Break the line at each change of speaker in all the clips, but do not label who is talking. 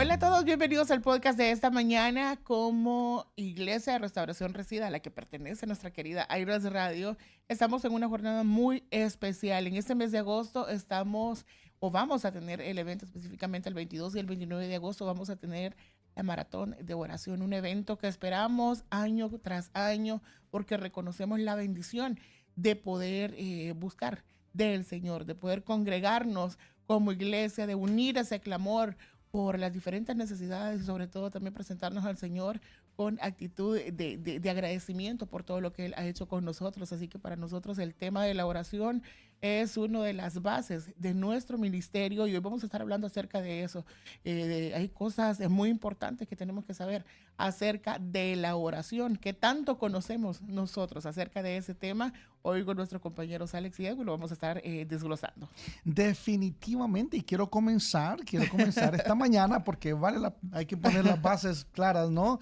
Hola a todos, bienvenidos al podcast de esta mañana. Como Iglesia de Restauración Resida, a la que pertenece nuestra querida Airos Radio, estamos en una jornada muy especial. En este mes de agosto estamos, o vamos a tener el evento específicamente el 22 y el 29 de agosto, vamos a tener la Maratón de Oración, un evento que esperamos año tras año porque reconocemos la bendición de poder buscar del Señor, de poder congregarnos como iglesia, de unir ese clamor por las diferentes necesidades y sobre todo también presentarnos al Señor con actitud de agradecimiento por todo lo que Él ha hecho con nosotros. Así que para nosotros el tema de la oración es una de las bases de nuestro ministerio y hoy vamos a estar hablando acerca de eso. Hay cosas muy importantes que tenemos que saber acerca de la oración, que tanto conocemos nosotros acerca de ese tema. Hoy con nuestros compañeros Alex y Edwin lo vamos a estar desglosando.
Definitivamente, y quiero comenzar esta mañana porque hay que poner las bases claras, ¿no?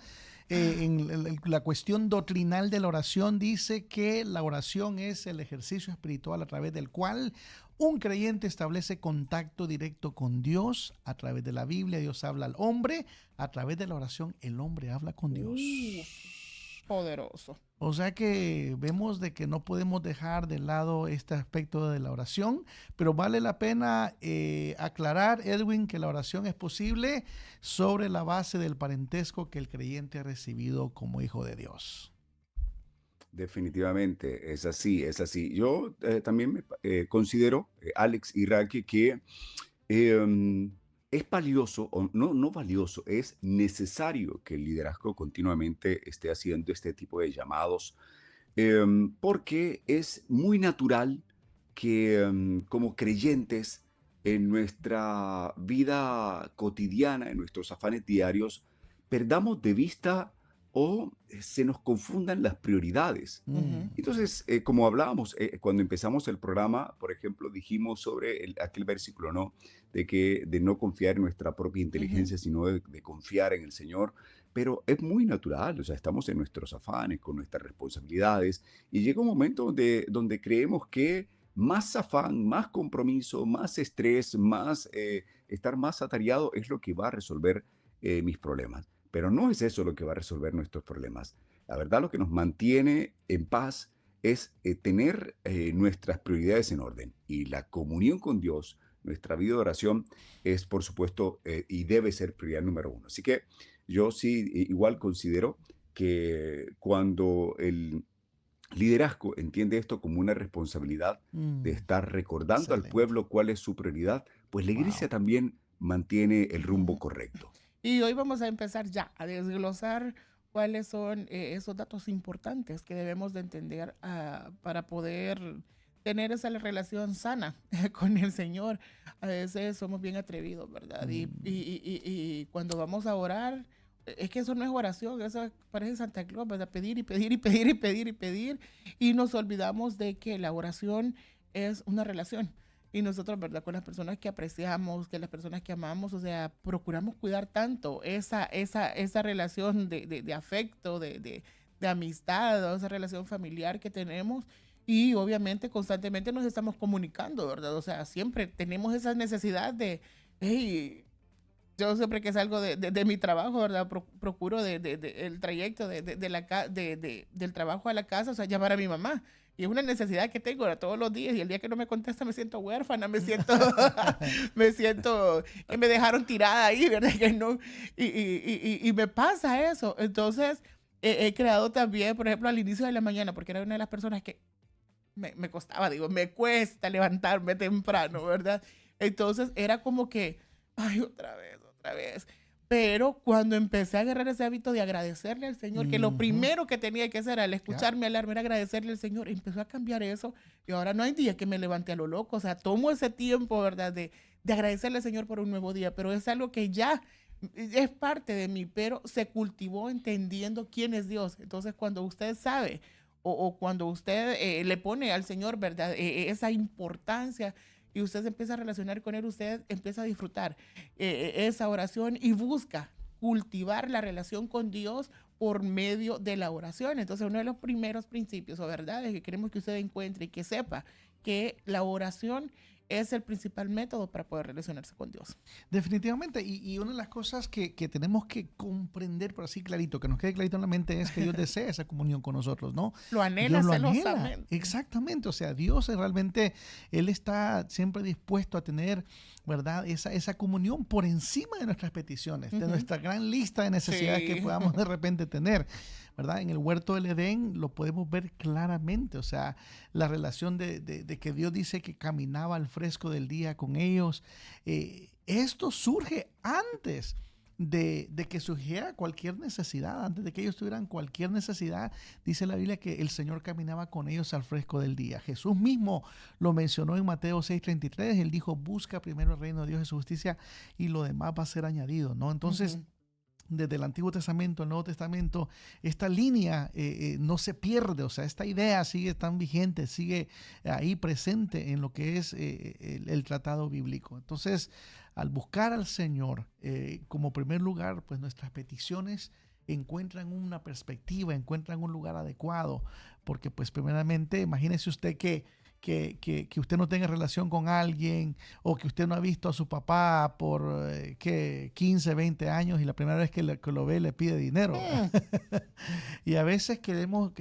En la cuestión doctrinal de la oración dice que la oración es el ejercicio espiritual a través del cual un creyente establece contacto directo con Dios. A través de la Biblia Dios habla al hombre, a través de la oración el hombre habla con Dios.
Poderoso.
O sea que vemos de que no podemos dejar de lado este aspecto de la oración, pero vale la pena aclarar, Edwin, que la oración es posible sobre la base del parentesco que el creyente ha recibido como hijo de Dios.
Definitivamente, es así, es así. Yo también considero, Alex y Raquel, que es valioso, o no valioso, es necesario que el liderazgo continuamente esté haciendo este tipo de llamados, porque es muy natural que como creyentes en nuestra vida cotidiana, en nuestros afanes diarios, perdamos de vista o se nos confundan las prioridades.
Ujú.
Entonces, como hablábamos, cuando empezamos el programa, por ejemplo, dijimos sobre aquel versículo, ¿no? De no confiar en nuestra propia
Ujú.
inteligencia, sino de confiar en el Señor. Pero es muy natural, o sea, estamos en nuestros afanes, con nuestras responsabilidades, y llega un momento donde creemos que más afán, más compromiso, más estrés, estar más atareado es lo que va a resolver mis problemas. Pero no es eso lo que va a resolver nuestros problemas. La verdad, lo que nos mantiene en paz es tener nuestras prioridades en orden. Y la comunión con Dios, nuestra vida de oración, es por supuesto y debe ser prioridad número uno. Así que yo sí igual considero que cuando el liderazgo entiende esto como una responsabilidad de estar recordando al
Excelente.
pueblo cuál es su prioridad, pues la iglesia
Wow.
también mantiene el rumbo
Ujú.
correcto.
Y hoy vamos a empezar ya a desglosar cuáles son esos datos importantes que debemos de entender para poder tener esa relación sana con el Señor. A veces somos bien atrevidos, ¿verdad? Y cuando vamos a orar, es que eso no es oración, eso parece Santa Claus, ¿verdad? Pedir y pedir y pedir y pedir y pedir. Y nos olvidamos de que la oración es una relación. Y nosotros, ¿verdad? Con las personas que apreciamos, que las personas que amamos, o sea, procuramos cuidar tanto esa relación de afecto, de amistad, o esa relación familiar que tenemos. Y obviamente constantemente nos estamos comunicando, ¿verdad? O sea, siempre tenemos esa necesidad de, hey, yo siempre que salgo de mi trabajo, ¿verdad? Procuro el trayecto del trabajo a la casa, o sea, llamar a mi mamá. Y es una necesidad que tengo, ¿verdad? Todos los días. Y el día que no me contesta me siento huérfana, me siento, me siento que me dejaron tirada ahí, ¿verdad? Que no, y me pasa eso. Entonces, he creado también, por ejemplo, al inicio de la mañana, porque era una de las personas que me costaba, digo, me cuesta levantarme temprano, ¿verdad? Entonces, era como que, ay, otra vez, otra vez. Pero cuando empecé a agarrar ese hábito de agradecerle al Señor, que lo
Ujú.
primero que tenía que hacer al
Ya.
escuchar mi alarma era agradecerle al Señor, empezó a cambiar eso. Y ahora no hay día que me levante a lo loco. O sea, tomo ese tiempo, ¿verdad? De agradecerle al Señor por un nuevo día. Pero es algo que ya es parte de mí, pero se cultivó entendiendo quién es Dios. Entonces, cuando usted sabe o cuando usted le pone al Señor, ¿verdad? Esa importancia y usted se empieza a relacionar con Él, usted empieza a disfrutar esa oración y busca cultivar la relación con Dios por medio de la oración. Entonces, uno de los primeros principios o verdades que queremos que usted encuentre y que sepa que la oración es el principal método para poder relacionarse con Dios.
Definitivamente, y una de las cosas que tenemos que comprender, por así clarito, que nos quede clarito en la mente, es que Dios desea esa comunión con nosotros, ¿no?
Lo anhela
Dios lo anhela,
celosamente.
exactamente, o sea, Dios es realmente, Él está siempre dispuesto a tener, ¿verdad? Esa comunión por encima de nuestras peticiones, de nuestra gran lista de necesidades que
Sí.
podamos de repente tener, ¿verdad? En el huerto del Edén lo podemos ver claramente, o sea, la relación de que Dios dice que caminaba al fresco del día con ellos. Esto surge antes de que surgiera cualquier necesidad, antes de que ellos tuvieran cualquier necesidad. Dice la Biblia que el Señor caminaba con ellos al fresco del día. Jesús mismo lo mencionó en Mateo 6:33. Él dijo, busca primero el reino de Dios y su justicia y lo demás va a ser añadido, ¿no? Entonces, desde el Antiguo Testamento al Nuevo Testamento, esta línea no se pierde, o sea, esta idea sigue tan vigente, sigue ahí presente en lo que es el tratado bíblico. Entonces, al buscar al Señor como primer lugar, pues nuestras peticiones encuentran una perspectiva, encuentran un lugar adecuado, porque pues primeramente, imagínese usted que usted no tenga relación con alguien o que usted no ha visto a su papá por 15, 20 años y la primera vez que lo ve le pide dinero. Y a veces tenemos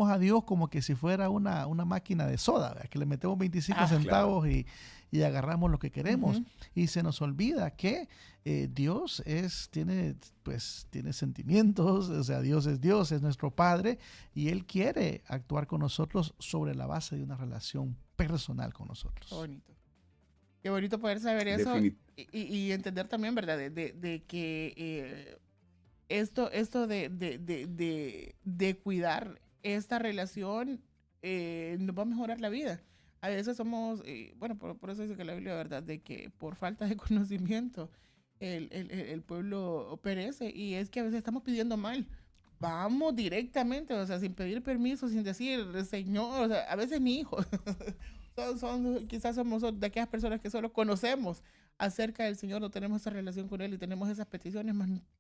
a Dios como que si fuera una máquina de soda, ¿verdad? Que le metemos 25 centavos y agarramos lo que queremos. Y se nos olvida que Dios tiene sentimientos, o sea, Dios, es nuestro Padre y Él quiere actuar con nosotros sobre la base de una relación personal con nosotros.
Qué bonito. Qué bonito poder saber eso y entender también, ¿verdad? De que esto de cuidar esta relación nos va a mejorar la vida. A veces somos, bueno, por eso dice que la Biblia, ¿verdad? De que por falta de conocimiento el pueblo perece, y es que a veces estamos pidiendo mal. Vamos directamente, o sea, sin pedir permiso, sin decir, Señor, o sea, a veces ni hijos. Quizás somos de aquellas personas que solo conocemos acerca del Señor, no tenemos esa relación con Él y tenemos esas peticiones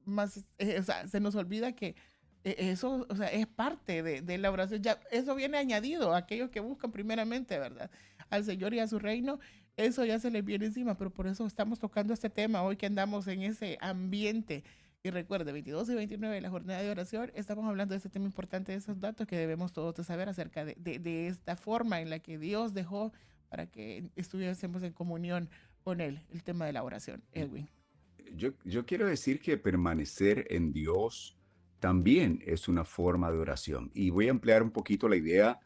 o sea, se nos olvida que eso, o sea, es parte de la oración. Ya, eso viene añadido a aquellos que buscan primeramente, ¿verdad? Al Señor y a su reino, eso ya se les viene encima, pero por eso estamos tocando este tema hoy que andamos en ese ambiente. Y recuerde, 22 y 29 de la jornada de oración, estamos hablando de este tema importante, de esos datos que debemos todos de saber acerca de esta forma en la que Dios dejó para que estuviésemos en comunión con Él, el tema de la oración. Edwin.
Yo quiero decir que permanecer en Dios también es una forma de oración. Y voy a ampliar un poquito la idea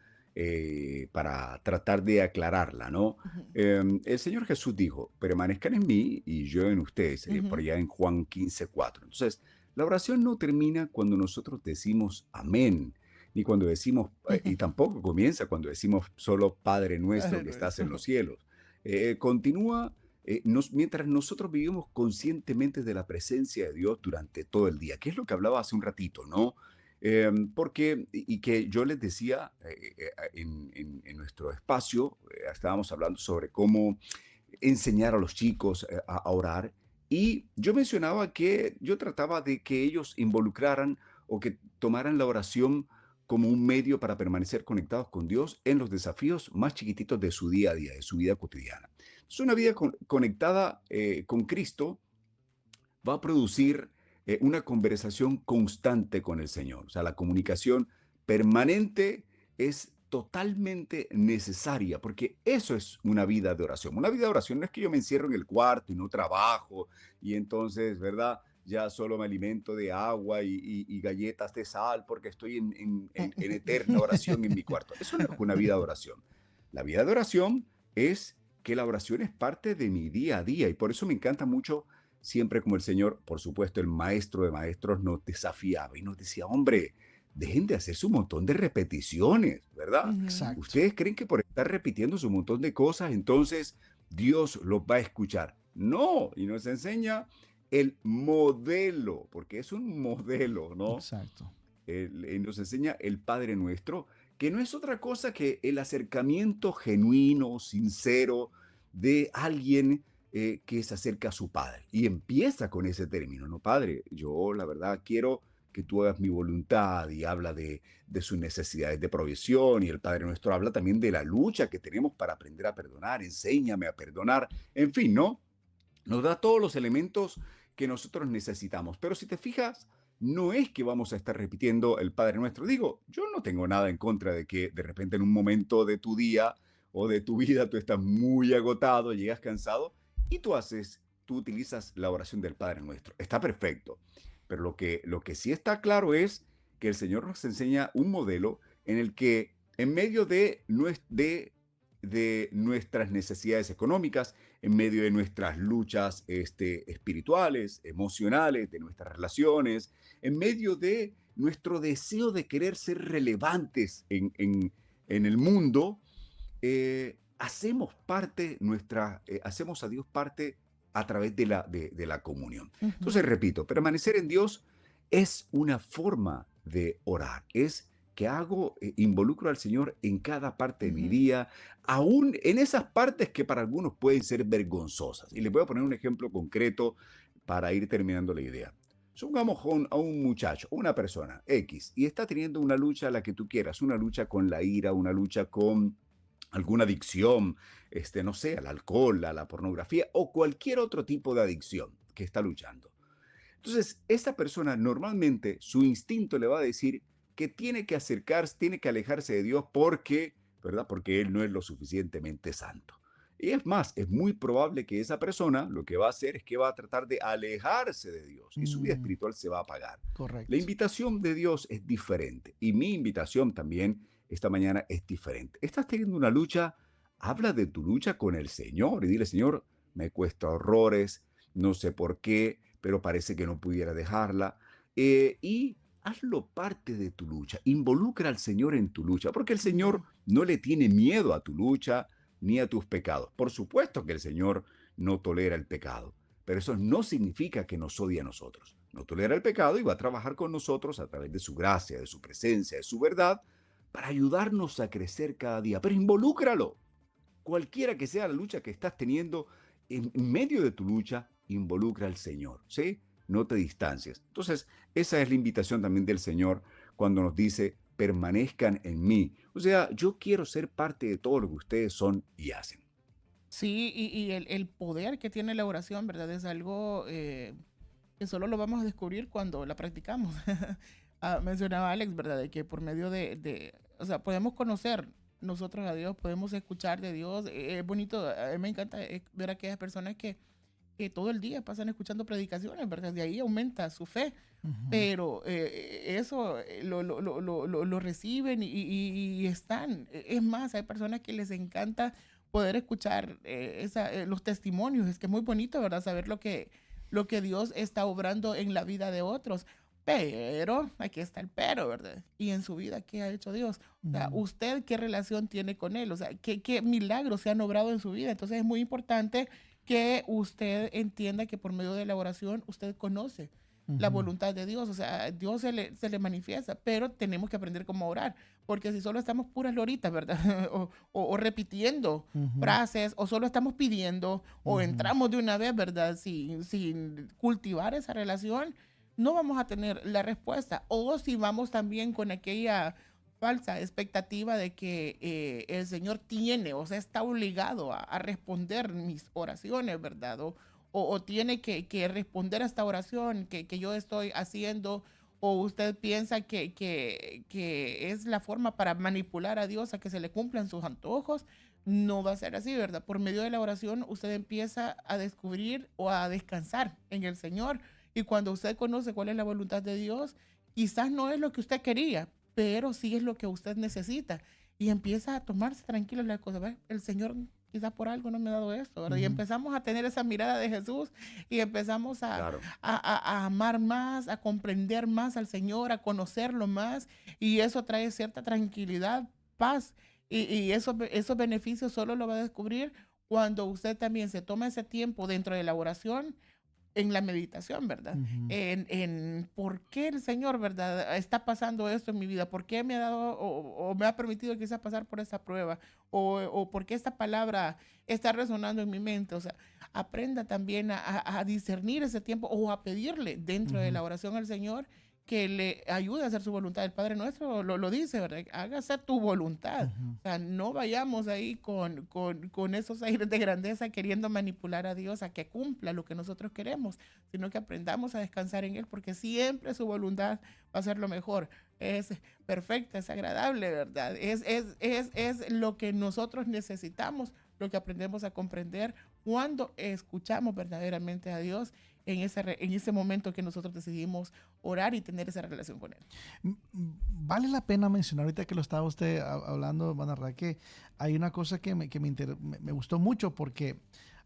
para tratar de aclararla, ¿no?
Ujú,
El Señor Jesús dijo, permanezcan en mí y yo en ustedes, por
ujú,
allá en Juan 15:4. Entonces, la oración no termina cuando nosotros decimos amén, ni cuando decimos, y
ujú.
tampoco comienza cuando decimos solo Padre nuestro
Padre
que estás en los
nuestro.
cielos. Continúa mientras nosotros vivimos conscientemente de la presencia de Dios durante todo el día, que es lo que hablaba hace un ratito, ¿no? Porque, y que yo les decía en nuestro espacio, estábamos hablando sobre cómo enseñar a los chicos a orar, y yo mencionaba que yo trataba de que ellos involucraran o que tomaran la oración como un medio para permanecer conectados con Dios en los desafíos más chiquititos de su día a día, de su vida cotidiana. Es una vida conectada con Cristo va a producir una conversación constante con el Señor. O sea, la comunicación permanente es totalmente necesaria, porque eso es una vida de oración. Una vida de oración no es que yo me encierro en el cuarto y no trabajo y entonces, ¿verdad? Ya solo me alimento de agua y galletas de sal porque estoy en eterna oración en mi cuarto. Eso no es una vida de oración. La vida de oración es que la oración es parte de mi día a día y por eso me encanta mucho siempre como el Señor, por supuesto, el maestro de maestros nos desafiaba y nos decía, hombre, dejen de hacer su montón de repeticiones, ¿verdad?
Ujú.
Exacto.
¿Ustedes creen que por estar repitiendo su montón de cosas, entonces Dios los va a escuchar? No, y nos enseña el modelo, porque es un modelo, ¿no?
Exacto.
Nos enseña el Padre Nuestro, que no es otra cosa que el acercamiento genuino, sincero de alguien que se acerca a su Padre. Y empieza con ese término, ¿no? Padre, yo la verdad quiero que tú hagas mi voluntad, y habla de sus necesidades de provisión, y el Padre Nuestro habla también de la lucha que tenemos para aprender a perdonar, enséñame a perdonar, en fin, ¿no? Nos da todos los elementos que nosotros necesitamos. Pero si te fijas, no es que vamos a estar repitiendo el Padre Nuestro. Digo, yo no tengo nada en contra de que de repente en un momento de tu día o de tu vida tú estás muy agotado, llegas cansado y tú utilizas la oración del Padre Nuestro. Está perfecto. Pero lo que sí está claro es que el Señor nos enseña un modelo en el que en medio de nuestras necesidades económicas, en medio de nuestras luchas espirituales, emocionales, de nuestras relaciones, en medio de nuestro deseo de querer ser relevantes en el mundo, hacemos a Dios parte a través de la comunión.
Ujú,
Entonces, repito, permanecer en Dios es una forma de orar, es que involucro al Señor en cada parte de mi
ujú.
día, aún en esas partes que para algunos pueden ser vergonzosas. Y les voy a poner un ejemplo concreto para ir terminando la idea. Supongamos a un muchacho, una persona X, y está teniendo una lucha, la que tú quieras, una lucha con la ira, una lucha con alguna adicción, no sé, al alcohol, a la pornografía o cualquier otro tipo de adicción que está luchando. Entonces, esa persona normalmente su instinto le va a decir que tiene que acercarse, tiene que alejarse de Dios porque, ¿verdad? Porque él no es lo suficientemente santo. Y es más, es muy probable que esa persona lo que va a hacer es que va a tratar de alejarse de Dios y su vida
Mm,
espiritual se va a apagar. La
correcto.
invitación de Dios es diferente y mi invitación también esta mañana es diferente. Estás teniendo una lucha, habla de tu lucha con el Señor y dile, Señor, me cuesta horrores, no sé por qué, pero parece que no pudiera dejarla. Y hazlo parte de tu lucha, involucra al Señor en tu lucha, porque el Señor
Ujú,
no le tiene miedo a tu lucha ni a tus pecados. Por supuesto que el Señor no tolera el pecado, pero eso no significa que nos odie a nosotros. No tolera el pecado y va a trabajar con nosotros a través de su gracia, de su presencia, de su verdad, para ayudarnos a crecer cada día. Pero involúcralo. Cualquiera que sea la lucha que estás teniendo, en medio de tu lucha, involucra al Señor, ¿sí? No te distancies. Entonces, esa es la invitación también del Señor cuando nos dice, permanezcan en mí. O sea, yo quiero ser parte de todo lo que ustedes son y hacen.
sí, y el poder que tiene la oración, ¿verdad? Es algo que solo lo vamos a descubrir cuando la practicamos. Mencionaba Alex, ¿verdad? De que por medio o sea, podemos conocer nosotros a Dios, podemos escuchar de Dios. Es bonito, a mí me encanta ver a aquellas personas que todo el día pasan escuchando predicaciones, ¿verdad? De ahí aumenta su fe,
Ujú.
pero eso lo reciben y están. Es más, hay personas que les encanta poder escuchar los testimonios. Es que es muy bonito, ¿verdad? Saber lo que Dios está obrando en la vida de otros. Pero, aquí está el pero, ¿verdad? Y en su vida, ¿qué ha hecho Dios? O sea,
Mm,
¿usted qué relación tiene con Él? O sea, ¿qué milagros se han obrado en su vida? Entonces es muy importante que usted entienda que por medio de la oración usted conoce la
ujú,
voluntad de Dios. O sea, Dios se le manifiesta, pero tenemos que aprender cómo orar, porque si solo estamos puras loritas, ¿verdad? O repitiendo
ujú,
frases, o solo estamos pidiendo, o
ujú,
entramos de una vez, ¿verdad? Sin cultivar esa relación, no vamos a tener la respuesta. O si vamos también con aquella falsa expectativa de que el Señor tiene, o sea, está obligado a responder mis oraciones, ¿verdad? O tiene que responder a esta oración que yo estoy haciendo, o usted piensa que es la forma para manipular a Dios a que se le cumplan sus antojos. No va a ser así, ¿verdad? Por medio de la oración usted empieza a descubrir o a descansar en el Señor. Y cuando usted conoce cuál es la voluntad de Dios, quizás no es lo que usted quería, pero sí es lo que usted necesita. Y empieza a tomarse tranquilo la cosa. ¿Ve? El Señor quizás por algo no me ha dado esto, ¿verdad? Y
ujú,
empezamos a tener esa mirada de Jesús y empezamos a,
Claro.
a, a amar más, a comprender más al Señor, a conocerlo más. Y eso trae cierta tranquilidad, paz. Y esos beneficios solo lo va a descubrir cuando usted también se toma ese tiempo dentro de la oración, en la meditación, ¿verdad?
ujú,
En por qué el Señor, ¿verdad? Está pasando esto en mi vida, por qué me ha dado o me ha permitido quizás pasar por esa prueba, o por qué esta palabra está resonando en mi mente. O sea, aprenda también a discernir ese tiempo o a pedirle dentro de
ujú.
la oración al Señor que le ayude a hacer su voluntad. El Padre Nuestro lo dice, ¿verdad? Hágase tu voluntad.
Ujú.
O sea, no vayamos ahí con esos aires de grandeza queriendo manipular a Dios a que cumpla lo que nosotros queremos, sino que aprendamos a descansar en Él, porque siempre su voluntad va a ser lo mejor. Es perfecta, es agradable, ¿verdad? Es lo que nosotros necesitamos, lo que aprendemos a comprender cuando escuchamos verdaderamente a Dios en ese momento que nosotros decidimos orar y tener esa relación con Él.
Vale la pena mencionar, ahorita que lo estaba usted hablando, Manarra, que hay una cosa que me gustó mucho, porque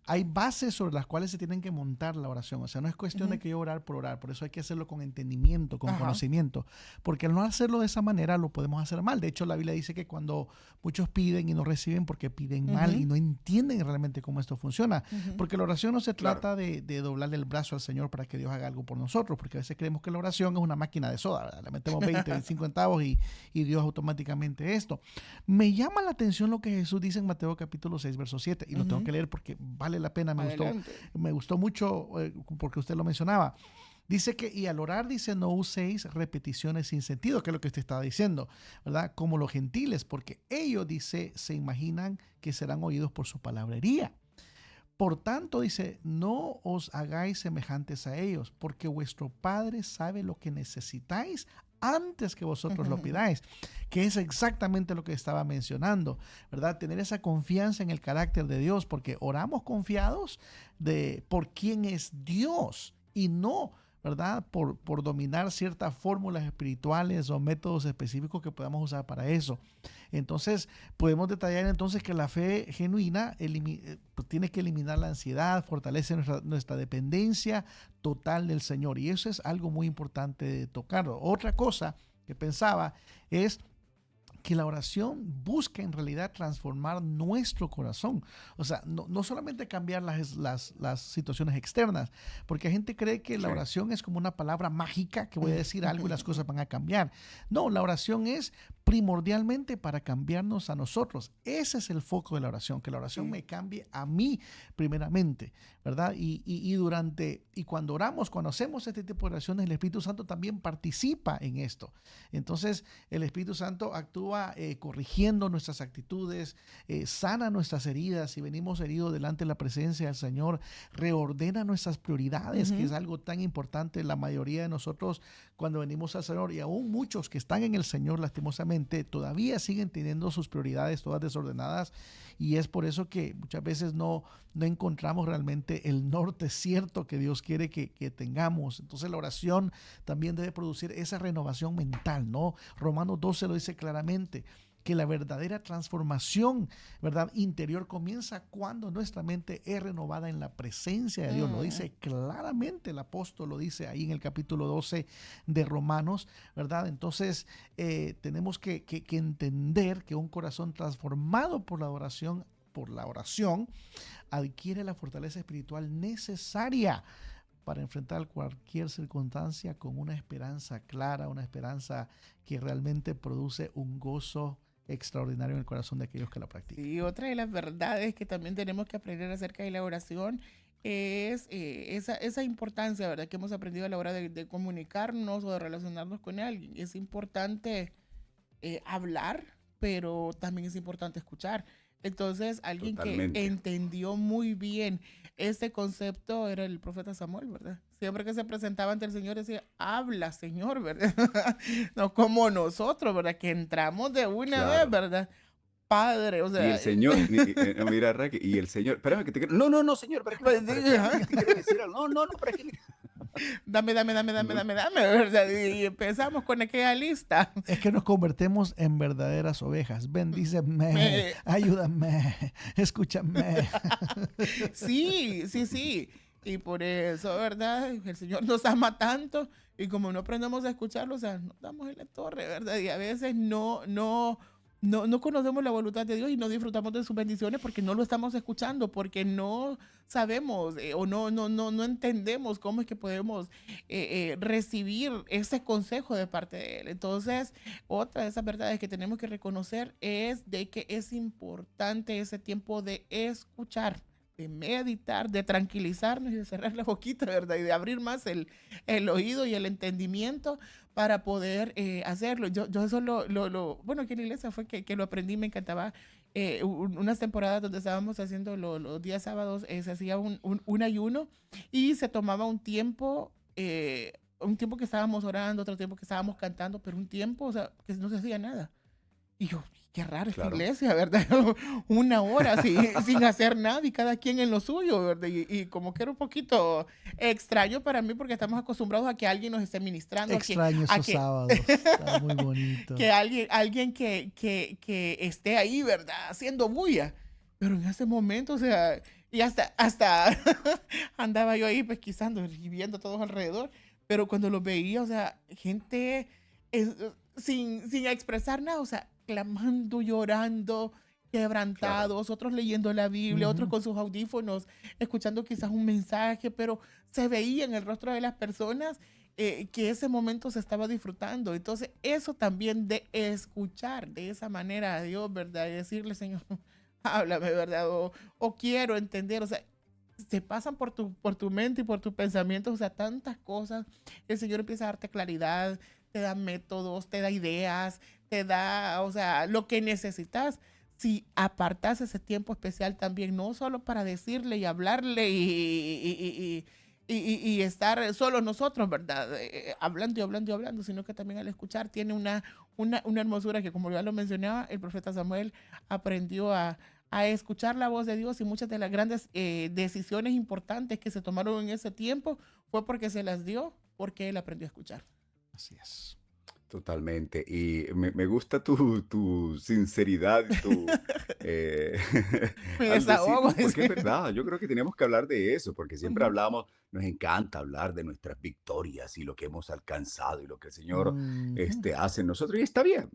hay bases sobre las cuales se tienen que montar la oración. O sea, no es cuestión de que yo orar, por eso hay que hacerlo con entendimiento, con
Ajá.
conocimiento, porque al no hacerlo de esa manera lo podemos hacer mal. De hecho, la Biblia dice que cuando muchos piden y no reciben porque piden mal y no entienden realmente cómo esto funciona, porque la oración no se
Claro.
trata de doblarle el brazo al Señor para que Dios haga algo por nosotros, porque a veces creemos que la oración es una máquina de soda, ¿verdad? Le metemos 20, 25 centavos y Dios automáticamente esto. Me llama la atención lo que Jesús dice en Mateo capítulo 6, verso 7, y lo tengo que leer porque vale la pena,
Adelante.
me gustó mucho porque usted lo mencionaba. Dice que, y al orar, dice, no uséis repeticiones sin sentido, que es lo que usted estaba diciendo, ¿verdad? Como los gentiles, porque ellos, dice, se imaginan que serán oídos por su palabrería. Por tanto, dice, no os hagáis semejantes a ellos, porque vuestro Padre sabe lo que necesitáis antes que vosotros lo pidáis, que es exactamente lo que estaba mencionando, ¿verdad? Tener esa confianza en el carácter de Dios, porque oramos confiados por quién es Dios y no, ¿verdad? Por dominar ciertas fórmulas espirituales o métodos específicos que podamos usar para eso. Entonces, podemos detallar entonces que la fe genuina tiene que eliminar la ansiedad, fortalece nuestra dependencia total del Señor. Y eso es algo muy importante de tocarlo. Otra cosa que pensaba es que la oración busca en realidad transformar nuestro corazón. O sea, no solamente cambiar las situaciones externas, porque la gente cree que la
Sí.
oración es como una palabra mágica que voy a decir algo y las cosas van a cambiar. No, la oración es primordialmente para cambiarnos a nosotros. Ese es el foco de la oración, que la oración
Sí.
me cambie a mí primeramente, ¿verdad? Y cuando oramos, cuando hacemos este tipo de oraciones, el Espíritu Santo también participa en esto. Entonces, el Espíritu Santo actúa corrigiendo nuestras actitudes, sana nuestras heridas. Si venimos heridos delante de la presencia del Señor, reordena nuestras prioridades, que es algo tan importante. La mayoría de nosotros, cuando venimos al Señor, y aún muchos que están en el Señor, lastimosamente, todavía siguen teniendo sus prioridades todas desordenadas. Y es por eso que muchas veces no encontramos realmente el norte cierto que Dios quiere que tengamos. Entonces la oración también debe producir esa renovación mental, ¿no? Romanos 12 lo dice claramente, que la verdadera transformación, ¿verdad?, interior comienza cuando nuestra mente es renovada en la presencia de Dios. Lo dice claramente el apóstol, lo dice ahí en el capítulo 12 de Romanos, ¿verdad? Entonces tenemos que entender que un corazón transformado por la oración, adquiere la fortaleza espiritual necesaria para enfrentar cualquier circunstancia con una esperanza clara, una esperanza que realmente produce un gozo extraordinario en el corazón de aquellos que la practican.
Y otra de las verdades que también tenemos que aprender acerca de la oración es esa importancia, ¿verdad? Que hemos aprendido a la hora de comunicarnos o de relacionarnos con alguien. Es importante hablar, pero también es importante escuchar. Entonces, alguien que
Totalmente.
entendió muy bien este concepto era el profeta Samuel, ¿verdad? Siempre que se presentaba ante el Señor decía, habla, Señor, ¿verdad? No como nosotros, ¿verdad? Que entramos de una vez,
Claro.
¿verdad? Padre, o
Y el
sea,
Señor, mira, Raquel, y el Señor, espérame que te quiero, no, no, no, Señor,
pues,
pero espérame
ajá,
que te quiero decir algo, no, no, no, pero es que, no,
dame, ¿verdad? Y empezamos con aquella lista.
Es que nos convertimos en verdaderas ovejas. Bendíceme,
Me-
ayúdame, escúchame.
Sí, sí, sí. Y por eso, ¿verdad? El Señor nos ama tanto y como no aprendemos a escucharlo, o sea, nos damos en la torre, ¿verdad? Y a veces no conocemos la voluntad de Dios y no disfrutamos de sus bendiciones porque no lo estamos escuchando, porque no sabemos o no entendemos cómo es que podemos recibir ese consejo de parte de Él. Entonces, otra de esas verdades que tenemos que reconocer es de que es importante ese tiempo de escuchar, de meditar, de tranquilizarnos y de cerrar la boquita, ¿verdad? Y de abrir más el oído y el entendimiento para poder hacerlo. Yo eso bueno, aquí en la iglesia fue que lo aprendí, me encantaba. Unas temporadas donde estábamos haciendo los días sábados, se hacía un ayuno y se tomaba un tiempo que estábamos orando, otro tiempo que estábamos cantando, pero un tiempo, o sea, que no se hacía nada. Y yo, qué raro esta
Claro,
iglesia, ¿verdad? Una hora sin hacer nada y cada quien en lo suyo, ¿verdad? Y como que era un poquito extraño para mí porque estamos acostumbrados a que alguien nos esté ministrando,
Extraño
a
esos
que,
sábados. Está muy bonito.
que alguien que esté ahí, ¿verdad? Haciendo bulla. Pero en ese momento, o sea, y hasta andaba yo ahí pesquisando y viendo a todos alrededor. Pero cuando los veía, o sea, gente eh, sin expresar nada, o sea, clamando, llorando,
claro.
quebrantados, otros leyendo la Biblia, otros
Ujú.
con sus audífonos, escuchando quizás un mensaje, pero se veía en el rostro de las personas que ese momento se estaba disfrutando. Entonces, eso también de escuchar de esa manera a Dios, ¿verdad? Y decirle, Señor, háblame, ¿verdad? O quiero entender, o sea, se pasan por tu mente y por tus pensamientos, o sea, tantas cosas. El Señor empieza a darte claridad, te da métodos, te da ideas, te da, o sea, lo que necesitas. Si apartas ese tiempo especial también, no solo para decirle y hablarle y estar solo nosotros, ¿verdad? Hablando y hablando y hablando, sino que también al escuchar tiene una hermosura que, como ya lo mencionaba, el profeta Samuel aprendió a escuchar la voz de Dios y muchas de las grandes decisiones importantes que se tomaron en ese tiempo fue porque se las dio, porque él aprendió a escuchar.
Así es.
Totalmente. Y me gusta tu sinceridad y eh,
Me
al
desahogo.
decirlo, porque es verdad. Yo creo que tenemos que hablar de eso, porque siempre
Ujú,
hablamos, nos encanta hablar de nuestras victorias y lo que hemos alcanzado y lo que el Señor
Ujú.
hace en nosotros. Y está bien,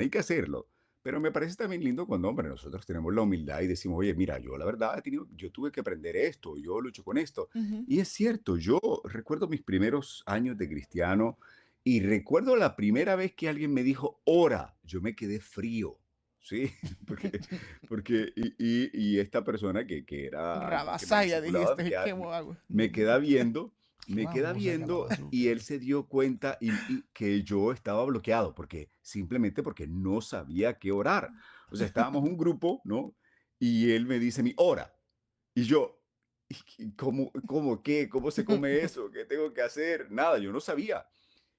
hay que hacerlo. Pero me parece también lindo cuando, hombre, nosotros tenemos la humildad y decimos, oye, mira, yo la verdad yo tuve que aprender esto, yo lucho con esto.
ujú.
Y es cierto, yo recuerdo mis primeros años de cristiano y recuerdo la primera vez que alguien me dijo, ora, yo me quedé frío, ¿sí? Y esta persona que era alguien que me
Rabasaya,
discipulaba,
dijiste, qué hago.
me queda viendo, me queda
Vamos a
viendo y
Calabazuca.
él se dio cuenta y que yo estaba bloqueado, simplemente porque no sabía qué orar. O sea, estábamos un grupo, ¿no? Y él me dice, mi ora. Y yo, ¿cómo qué? ¿Cómo se come eso? ¿Qué tengo que hacer? Nada, yo no sabía.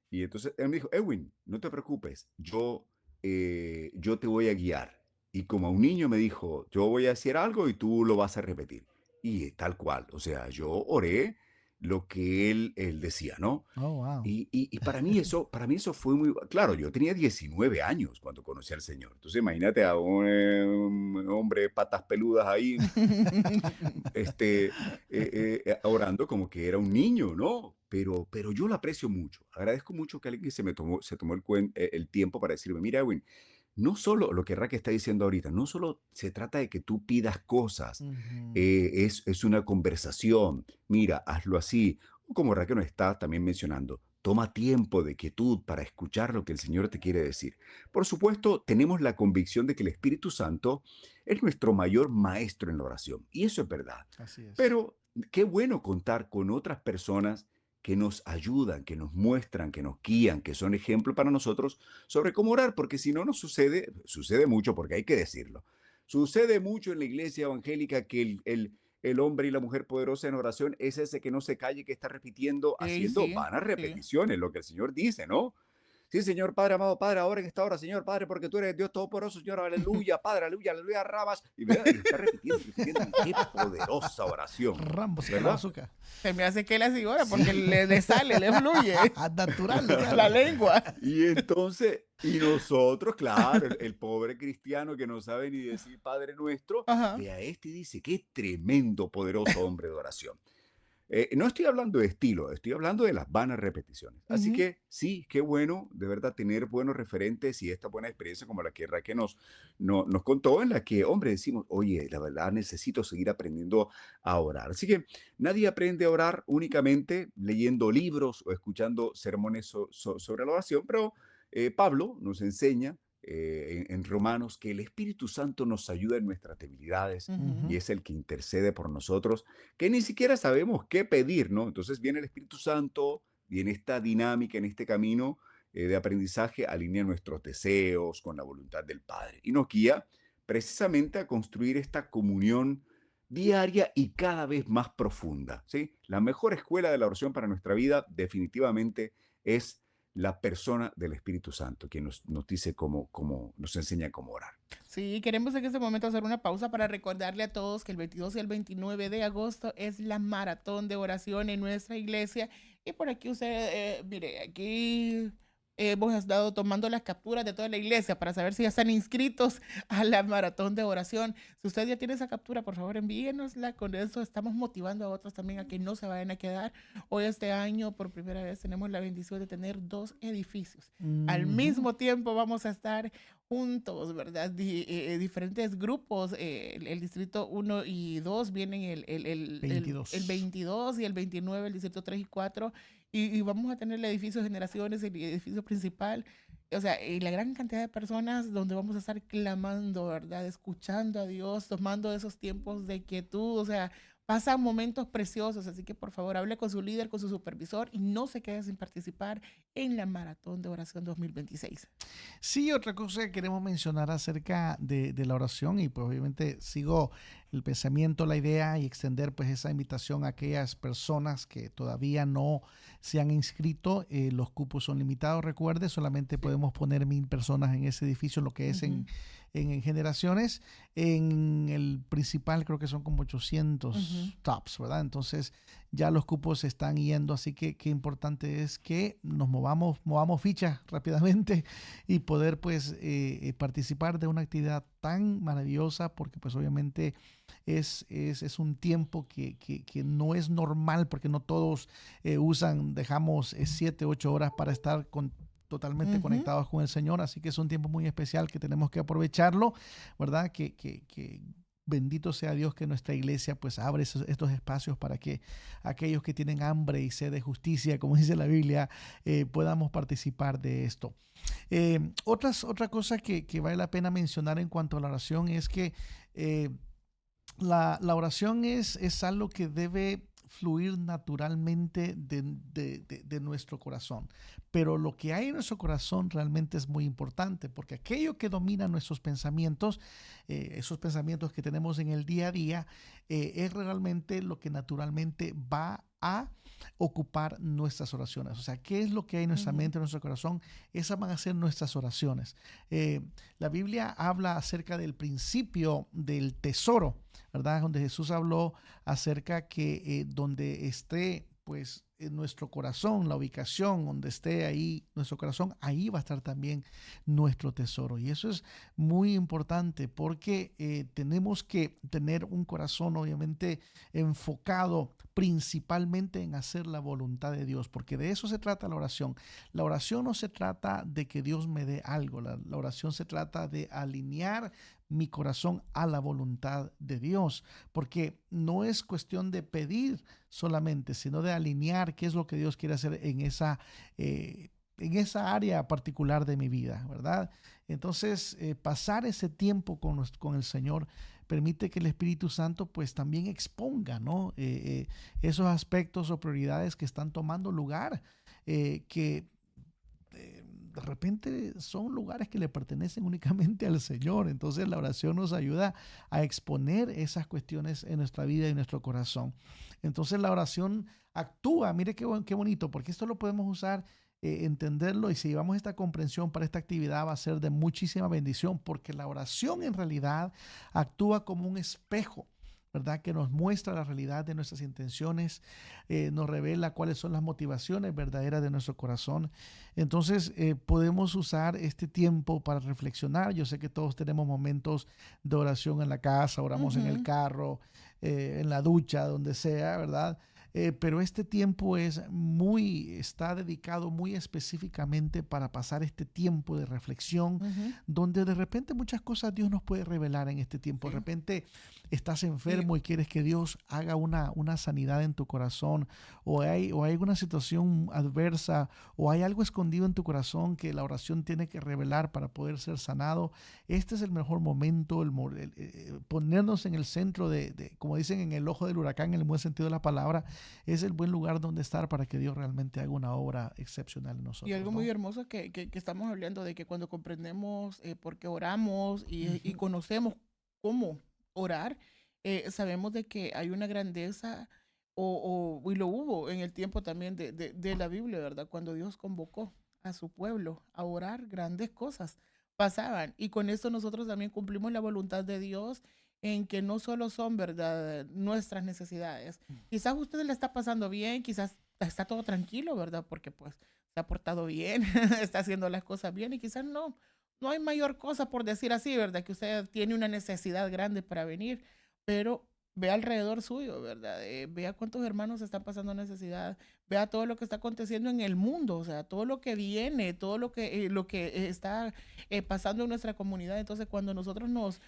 Y entonces él me dijo, Edwin, no te preocupes, yo te voy a guiar. Y como a un niño me dijo, yo voy a hacer algo y tú lo vas a repetir. Y tal cual, o sea, yo oré lo que él decía, ¿no?
Oh, wow.
Y para mí eso fue muy, claro, yo tenía 19 años cuando conocí al Señor. Entonces imagínate a un hombre de patas peludas ahí, orando como que era un niño, ¿no? Pero yo lo aprecio mucho. Agradezco mucho que alguien que se tomó el tiempo para decirme, mira, Edwin, no solo lo que Raque está diciendo ahorita, no solo se trata de que tú pidas cosas,
Ujú.
es una conversación, mira, hazlo así, o como Raque nos está también mencionando, toma tiempo de quietud para escuchar lo que el Señor te quiere decir. Por supuesto, tenemos la convicción de que el Espíritu Santo es nuestro mayor maestro en la oración, y eso es verdad.
Así es.
Pero qué bueno contar con otras personas que nos ayudan, que nos muestran, que nos guían, que son ejemplo para nosotros sobre cómo orar, porque si no nos sucede mucho, porque hay que decirlo. Sucede mucho en la iglesia evangélica que el hombre y la mujer poderosa en oración es ese que no se calle, que está repitiendo,
Sí,
haciendo
sí,
vanas
sí.
repeticiones, lo que el Señor dice, ¿no? Sí, Señor, Padre amado, Padre, ahora en esta hora, Señor, Padre, porque tú eres Dios Todopoderoso, Señor, aleluya, Padre, aleluya, rabas, y, ¿verdad? Y está repitiendo, repitiendo, y qué poderosa oración,
Rambo y
¿verdad?
Calabazuca.
Se me hace que él así ahora porque
Sí,
le sale, le fluye
Natural le
la
sale.
lengua.
y entonces, y nosotros, claro, el pobre cristiano que no sabe ni decir Padre nuestro,
Ajá.
ve a este y dice, qué tremendo, poderoso hombre de oración. No estoy hablando de estilo, estoy hablando de las vanas repeticiones. Así
Ujú.
que sí, qué bueno, de verdad, tener buenos referentes y esta buena experiencia como la que Raquel nos contó, en la que, hombre, decimos, oye, la verdad necesito seguir aprendiendo a orar. Así que nadie aprende a orar únicamente leyendo libros o escuchando sermones sobre la oración, pero Pablo nos enseña en Romanos que el Espíritu Santo nos ayuda en nuestras debilidades
Ujú.
y
Ujú.
es el que intercede por nosotros que ni siquiera sabemos qué pedir, ¿no? Entonces viene el Espíritu Santo y en esta dinámica, en este camino, de aprendizaje alinea nuestros deseos con la voluntad del Padre y nos guía precisamente a construir esta comunión diaria y cada vez más profunda, ¿sí? La mejor escuela de la oración para nuestra vida definitivamente es la persona del Espíritu Santo, quien nos dice nos enseña cómo orar.
Sí, queremos en este momento hacer una pausa para recordarle a todos que el 22 y el 29 de agosto es la maratón de oración en nuestra iglesia. Y por aquí usted, mire, aquí hemos estado tomando las capturas de toda la iglesia para saber si ya están inscritos a la maratón de oración. Si usted ya tiene esa captura, por favor envíenosla. Con eso estamos motivando a otros también a que no se vayan a quedar. Hoy este año, por primera vez, tenemos la bendición de tener 2 edificios. Al
Ujú.
mismo tiempo vamos a estar juntos, ¿verdad? Diferentes grupos, el distrito 1 y 2 vienen el
22.
22 y el 29, el distrito 3 y 4, y vamos a tener el edificio de generaciones, el edificio principal, o sea, y la gran cantidad de personas donde vamos a estar clamando, ¿verdad? Escuchando a Dios, tomando esos tiempos de quietud, o sea, pasan momentos preciosos, así que por favor hable con su líder, con su supervisor y no se quede sin participar en la Maratón de Oración 2026.
Sí, otra cosa que queremos mencionar acerca de la oración y pues obviamente sigo el pensamiento, la idea y extender pues esa invitación a aquellas personas que todavía no se han inscrito. Los cupos son limitados, recuerde, solamente
Sí.
podemos poner 1000 personas en ese edificio, lo que es
Ujú,
en generaciones. En el principal creo que son como
ujú.
800 tops, ¿verdad? Entonces ya los cupos se están yendo, así que qué importante es que nos movamos fichas rápidamente y poder pues participar de una actividad tan maravillosa porque pues obviamente es un tiempo que no es normal porque no todos dejamos 7, 8 horas para estar totalmente
Ujú.
conectados con el Señor, así que es un tiempo muy especial que tenemos que aprovecharlo, ¿verdad? Que bendito sea Dios que nuestra iglesia pues abre estos espacios para que aquellos que tienen hambre y sed de justicia, como dice la Biblia, podamos participar de esto. Otra cosa que vale la pena mencionar en cuanto a la oración es que eh, la oración es algo que debe fluir naturalmente de nuestro corazón. Pero lo que hay en nuestro corazón realmente es muy importante, porque aquello que domina nuestros pensamientos, esos pensamientos que tenemos en el día a día, es realmente lo que naturalmente va a ocupar nuestras oraciones. O sea, ¿qué es lo que hay en nuestra
Ujú,
mente, en nuestro corazón? Esas van a ser nuestras oraciones. Eh, la Biblia habla acerca del principio del tesoro, ¿verdad? Donde Jesús habló acerca que donde esté, pues, en nuestro corazón, la ubicación donde esté ahí nuestro corazón, ahí va a estar también nuestro tesoro. Y eso es muy importante porque tenemos que tener un corazón obviamente enfocado principalmente en hacer la voluntad de Dios, porque de eso se trata la oración. La oración no se trata de que Dios me dé algo, la oración se trata de alinear mi corazón a la voluntad de Dios, porque no es cuestión de pedir solamente, sino de alinear qué es lo que Dios quiere hacer en esa área particular de mi vida, ¿verdad? Entonces, pasar ese tiempo con el Señor permite que el Espíritu Santo pues también exponga, ¿no? Esos aspectos o prioridades que están tomando lugar, que de repente son lugares que le pertenecen únicamente al Señor. Entonces la oración nos ayuda a exponer esas cuestiones en nuestra vida y en nuestro corazón. Entonces la oración actúa, mire qué bonito, porque esto lo podemos usar, entenderlo y si llevamos esta comprensión para esta actividad va a ser de muchísima bendición, porque la oración en realidad actúa como un espejo, ¿verdad? Que nos muestra la realidad de nuestras intenciones, nos revela cuáles son las motivaciones verdaderas de nuestro corazón. Entonces, podemos usar este tiempo para reflexionar. Yo sé que todos tenemos momentos de oración en la casa, oramos en el
ujú.
carro, en la ducha, donde sea, ¿verdad? Pero este tiempo está dedicado muy específicamente para pasar este tiempo de reflexión,
Ujú.
donde de repente muchas cosas Dios nos puede revelar en este tiempo. De
Sí.
repente estás
Y
enfermo y quieres que Dios haga una sanidad en tu corazón, o hay alguna situación adversa, o hay algo escondido en tu corazón que la oración tiene que revelar para poder ser sanado. Este es el mejor momento, ponernos en el centro como dicen, en el ojo del huracán, en el buen sentido de la palabra, es el buen lugar donde estar para que Dios realmente haga una obra excepcional en
Y
nosotros,
algo muy
¿no?
hermoso que estamos hablando de que cuando comprendemos por qué oramos y
Ujú.
conocemos cómo orar, sabemos de que hay una grandeza y lo hubo en el tiempo también de la Biblia, ¿verdad? Cuando Dios convocó a su pueblo a orar, grandes cosas pasaban. Y con esto nosotros también cumplimos la voluntad de Dios en que no solo son, ¿verdad?, nuestras necesidades. Quizás usted le está pasando bien, quizás está todo tranquilo, ¿verdad? Porque pues se ha portado bien, está haciendo las cosas bien y quizás no hay mayor cosa por decir así, ¿verdad? Que usted tiene una necesidad grande para venir, pero ve alrededor suyo, ¿verdad? Vea cuántos hermanos están pasando necesidad, vea todo lo que está aconteciendo en el mundo, o sea, todo lo que viene, todo lo que está pasando en nuestra comunidad. Entonces, cuando nosotros nos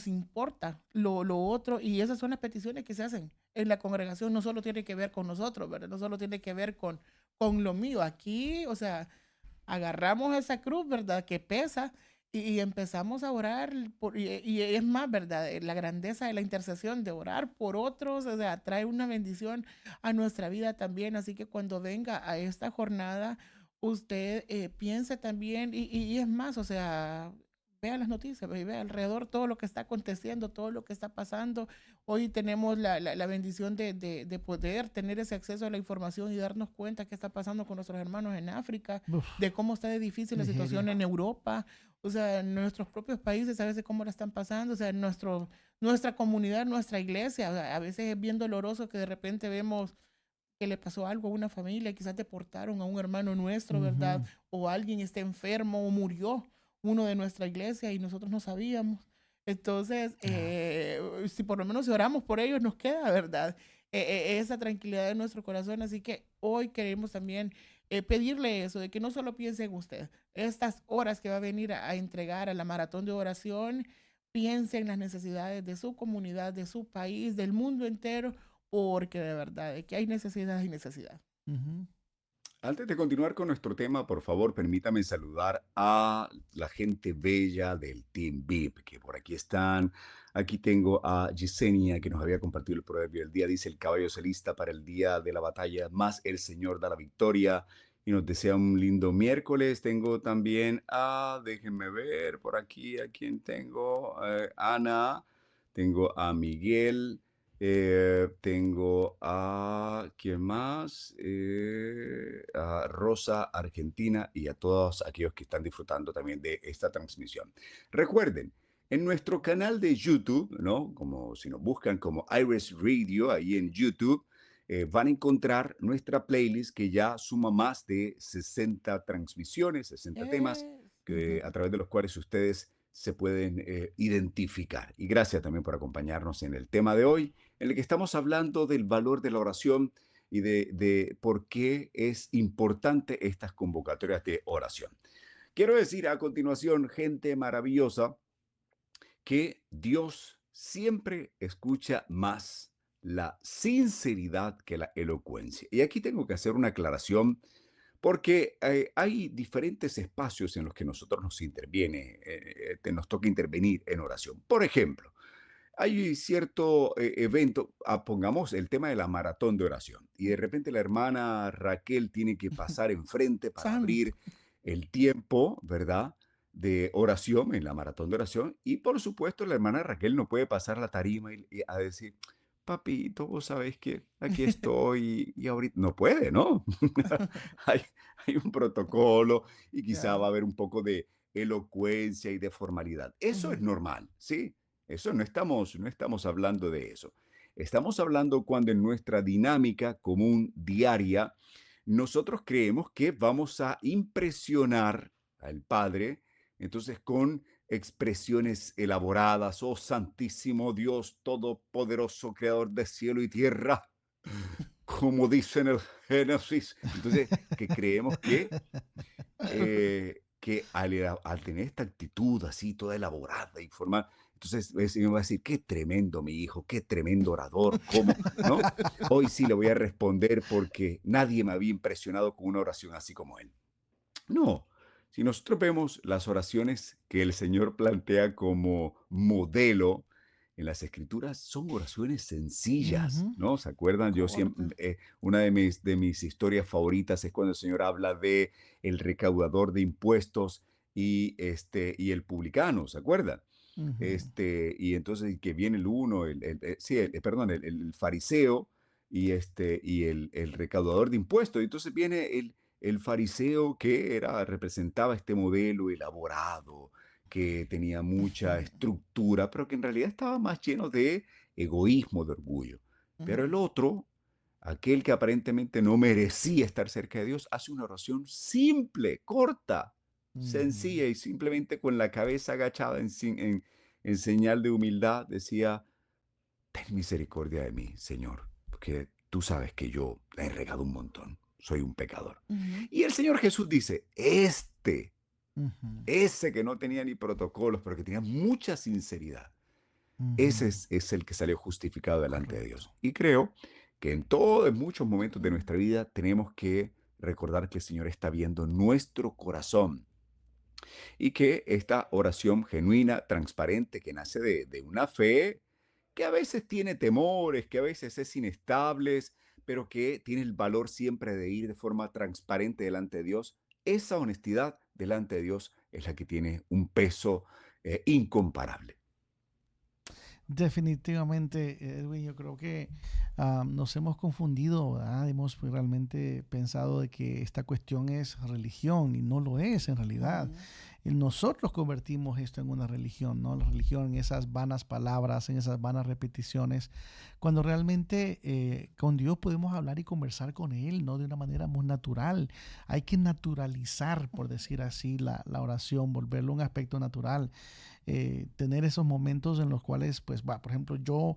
importa lo otro, y esas son las peticiones que se hacen en la congregación, no solo tiene que ver con nosotros, ¿verdad? No solo tiene que ver con lo mío. Aquí, o sea, agarramos esa cruz, ¿verdad? Que pesa y empezamos a orar, y es más, ¿verdad? La grandeza de la intercesión, de orar por otros, o sea, trae una bendición a nuestra vida también. Así que cuando venga a esta jornada, usted piense también, y es más, o sea, vea las noticias, vea alrededor todo lo que está aconteciendo, todo lo que está pasando. Hoy tenemos la bendición de poder tener ese acceso a la información y darnos cuenta qué está pasando con nuestros hermanos en África,
Uf,
de cómo está de difícil la situación
Nigeria.
en Europa, o sea, en nuestros propios países a veces cómo la están pasando, o sea, nuestra comunidad, nuestra iglesia, o sea, a veces es bien doloroso que de repente vemos que le pasó algo a una familia, quizás deportaron a un hermano nuestro, ¿verdad?
Ujú.
O alguien está enfermo o murió uno de nuestra iglesia y nosotros no sabíamos. Entonces,
Ah,
si por lo menos oramos por ellos, nos queda, ¿verdad? Esa tranquilidad en nuestro corazón. Así que hoy queremos también pedirle eso, de que no solo piense en usted. Estas horas que va a venir a entregar a la maratón de oración, piense en las necesidades de su comunidad, de su país, del mundo entero, porque de verdad, de que hay necesidad y necesidad.
ujú.
Antes de continuar con nuestro tema, por favor, permítame saludar a la gente bella del Team VIP, que por aquí están. Aquí tengo a Gisenia, que nos había compartido el proverbio del día. Dice, el caballo se lista para el día de la batalla, más el Señor da la victoria. Y nos desea un lindo miércoles. Tengo también a, déjenme ver, por aquí, a quién tengo. Ana, tengo a Miguel. Tengo a, ¿quién más? A Rosa Argentina y a todos aquellos que están disfrutando también de esta transmisión. Recuerden, en nuestro canal de YouTube, ¿no? Como si nos buscan como Iris Radio ahí en YouTube, van a encontrar nuestra playlist que ya suma más de 60 transmisiones, 60 temas,
Ujú.
a través de los cuales ustedes se pueden identificar. Y gracias también por acompañarnos en el tema de hoy, en el que estamos hablando del valor de la oración y de por qué es importante estas convocatorias de oración. Quiero decir a continuación, gente maravillosa, que Dios siempre escucha más la sinceridad que la elocuencia. Y aquí tengo que hacer una aclaración porque hay diferentes espacios en los que nosotros nos toca intervenir en oración. Por ejemplo, hay cierto evento, pongamos el tema de la maratón de oración, y de repente la hermana Raquel tiene que pasar enfrente para
Santo.
abrir el tiempo, ¿verdad? De oración en la maratón de oración, y por supuesto la hermana Raquel no puede pasar la tarima y a decir, papito, vos sabés que aquí estoy y ahorita no puede, ¿no? hay, hay un protocolo y quizá va
Ya.
a haber un poco de elocuencia y de formalidad. Eso es
Ujú.
normal, ¿sí? Eso no estamos hablando de eso. Estamos hablando cuando en nuestra dinámica común diaria nosotros creemos que vamos a impresionar al Padre, entonces con expresiones elaboradas, oh Santísimo Dios Todopoderoso, Creador de cielo y tierra, como dice en el Génesis. Entonces, que creemos que al tener esta actitud así, toda elaborada y formal, entonces el Señor va a decir, qué tremendo mi hijo, qué tremendo orador, cómo, ¿no? Hoy sí le voy a responder porque nadie me había impresionado con una oración así como él. No, si nosotros vemos las oraciones que el Señor plantea como modelo, en las escrituras son oraciones sencillas,
Ujú.
¿no? ¿Se acuerdan? Yo siempre,
Corta.
una de mis historias favoritas es cuando el Señor habla de el recaudador de impuestos y el publicano, ¿se acuerdan?
Ujú.
Y entonces que viene el uno, sí, perdón, el fariseo y el recaudador de impuestos. Y entonces viene el fariseo que representaba este modelo elaborado, que tenía mucha
Ujú,
estructura, pero que en realidad estaba más lleno de egoísmo, de orgullo. Pero el
ujú,
otro, aquel que aparentemente no merecía estar cerca de Dios, hace una oración simple, corta,
Ujú.
sencilla y simplemente con la cabeza agachada en señal de humildad decía, ten misericordia de mí, Señor, porque tú sabes que yo la he regado un montón, soy un pecador.
ujú,
Y el Señor Jesús dice,
Ujú.
ese que no tenía ni protocolos, pero que tenía mucha sinceridad, ese
Ujú.
es el que salió justificado delante de
Correcto.
Dios. Y creo que en muchos momentos de
ujú,
nuestra vida tenemos que recordar que el Señor está viendo nuestro corazón y que esta oración genuina, transparente, que nace de una fe que a veces tiene temores, que a veces es inestable, pero que tiene el valor siempre de ir de forma transparente delante de Dios, esa honestidad delante de Dios es la que tiene un peso incomparable.
Definitivamente, Edwin, yo creo que nos hemos confundido, ¿verdad? Hemos realmente pensado de que esta cuestión es religión y no lo es en realidad.
ujú,
Y nosotros convertimos esto en una religión, ¿no? La religión en esas vanas palabras, en esas vanas repeticiones, cuando realmente con Dios podemos hablar y conversar con Él, ¿no? De una manera muy natural. Hay que naturalizar, por decir así, la oración, volverlo un aspecto natural, tener esos momentos en los cuales, pues, va, por ejemplo, yo,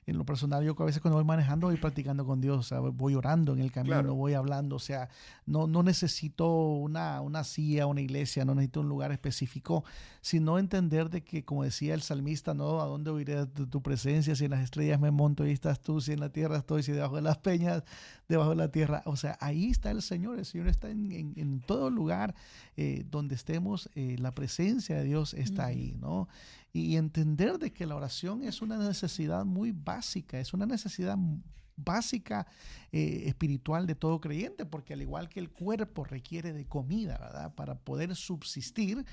en lo personal, yo a veces cuando voy manejando voy practicando con Dios, o sea, voy orando en el camino,
Claro,
voy hablando, o sea, no necesito una silla, una iglesia, no necesito un lugar específico, sino entender de que, como decía el salmista, ¿no? ¿A dónde oiré de tu presencia? Si en las estrellas me monto, ahí estás tú, si en la tierra estoy, si debajo de las peñas, debajo de la tierra, o sea, ahí está el Señor está en todo lugar donde estemos, la presencia de Dios está
ujú,
ahí, ¿no? Y entender de que la oración es una necesidad muy básica, es una necesidad básica espiritual de todo creyente, porque al igual que el cuerpo requiere de comida, ¿verdad? Para poder subsistir,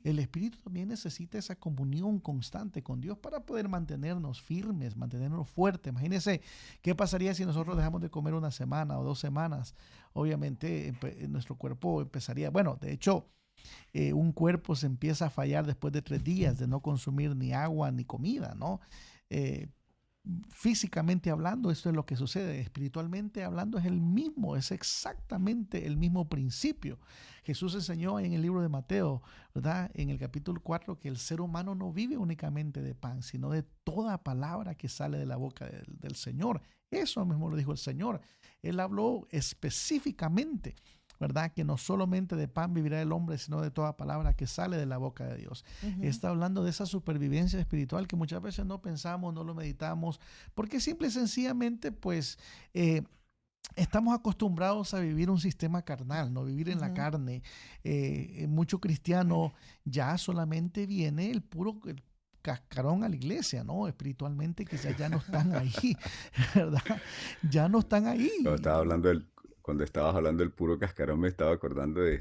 el espíritu también necesita esa comunión constante con Dios para poder mantenernos firmes, mantenernos fuertes. Imagínense qué pasaría si nosotros dejamos de comer una semana o 2 semanas. Obviamente nuestro cuerpo empezaría, bueno, de hecho, un cuerpo se empieza a fallar después de 3 días de no consumir ni agua ni comida, ¿no? Eh, Físicamente hablando, esto es lo que sucede. Espiritualmente hablando, es el mismo, es exactamente el mismo principio. Jesús enseñó en el libro de Mateo, ¿verdad? En el capítulo 4, que el ser humano no vive únicamente de pan, sino de toda palabra que sale de la boca del Señor. Eso mismo lo dijo el Señor. Él habló específicamente, ¿verdad? Que no solamente de pan vivirá el hombre, sino de toda palabra que sale de la boca de Dios.
ujú.
Está hablando de esa supervivencia espiritual que muchas veces no pensamos, no lo meditamos, porque simple y sencillamente, pues, estamos acostumbrados a vivir un sistema carnal, no vivir en la
Ujú.
carne. Mucho cristiano ya solamente viene el cascarón a la iglesia, ¿no? Espiritualmente que ya no están ahí, ¿verdad? Ya no están
Cuando estaba
ahí.
hablando cuando estabas hablando del puro cascarón, me estaba acordando de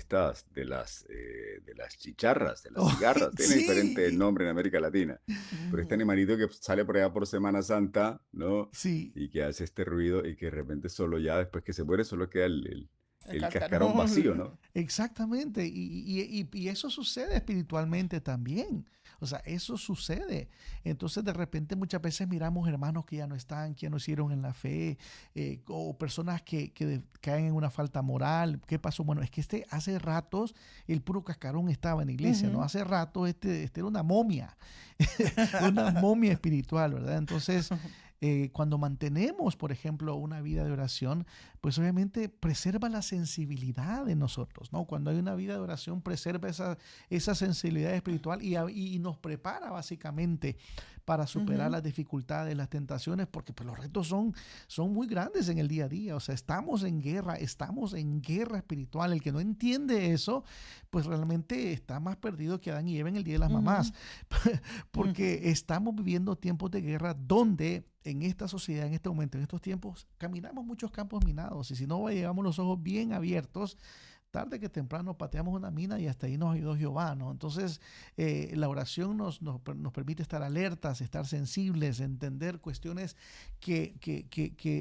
las chicharras, de las
Oh,
cigarras. Tiene diferente
sí,
nombre en América Latina. Pero este
Ujú.
animalito que sale por allá por Semana Santa, ¿no?
sí.
Y que hace este ruido y que de repente solo ya después que se muere solo queda
El
el cascarón vacío,
cascarón.
¿no?
Exactamente, y eso sucede espiritualmente también. O sea, eso sucede. Entonces, de repente, muchas veces miramos hermanos que ya no están, que ya no hicieron en la fe, o personas que caen en una falta moral. ¿Qué pasó? Bueno, es que hace ratos el puro cascarón estaba en la iglesia, ¿no?
Ujú.
Hace rato este era una momia, una momia espiritual, ¿verdad? Entonces, Cuando mantenemos, por ejemplo, una vida de oración, pues obviamente preserva la sensibilidad de nosotros, ¿no? Cuando hay una vida de oración, preserva esa sensibilidad espiritual y nos prepara básicamente para superar
Ujú,
las dificultades, las tentaciones, porque pues, los retos son muy grandes en el día a día. O sea, estamos en guerra espiritual. El que no entiende eso, pues realmente está más perdido que Adán y Eva en el día de las
ujú,
mamás,
ujú,
porque estamos viviendo tiempos de guerra donde en esta sociedad, en este momento, en estos tiempos, caminamos muchos campos minados y si no llevamos los ojos bien abiertos, tarde que temprano pateamos una mina y hasta ahí nos ayudó Jehová, ¿no? Entonces, la oración nos permite estar alertas, estar sensibles, entender cuestiones que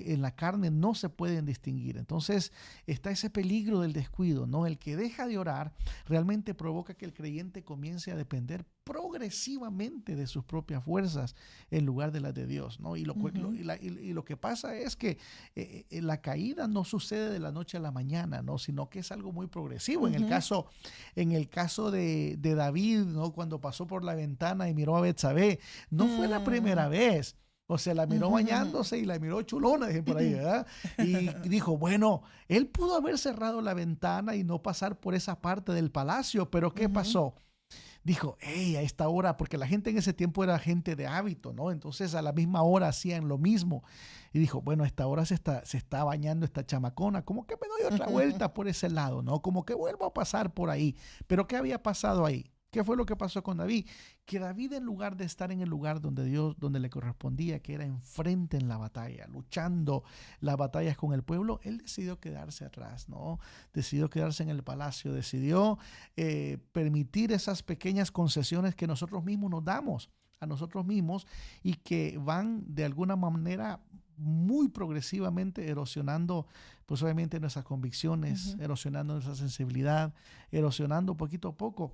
en la carne no se pueden distinguir. Entonces, está ese peligro del descuido, ¿no? El que deja de orar realmente provoca que el creyente comience a depender progresivamente de sus propias fuerzas en lugar de las de Dios, ¿no?
ujú,
Y lo que pasa es que la caída no sucede de la noche a la mañana, ¿no? Sino que es algo muy progresivo.
ujú,
En el caso de David, ¿no? Cuando pasó por la ventana y miró a Betsabé, no fue la
mm,
primera vez. O sea, la miró
ujú, ujú.
bañándose y la miró chulona, dije por ahí, ¿verdad? Y dijo, bueno, él pudo haber cerrado la ventana y no pasar por esa parte del palacio, pero ¿qué
Ujú,
pasó? Dijo, hey, a esta hora, porque la gente en ese tiempo era gente de hábito, ¿no? Entonces a la misma hora hacían lo mismo. Y dijo, bueno, a esta hora se está bañando esta chamacona, como que me doy otra
ujú,
vuelta por ese lado, ¿no? Como que vuelvo a pasar por ahí. Pero ¿qué había pasado ahí? ¿Qué fue lo que pasó con David? Que David, en lugar de estar en el lugar donde Dios, donde le correspondía, que era enfrente en la batalla, luchando las batallas con el pueblo, él decidió quedarse atrás, ¿no? Decidió quedarse en el palacio, decidió permitir esas pequeñas concesiones que nosotros mismos nos damos a nosotros mismos y que van de alguna manera muy progresivamente erosionando pues obviamente nuestras convicciones,
ujú.
erosionando nuestra sensibilidad, erosionando poquito a poco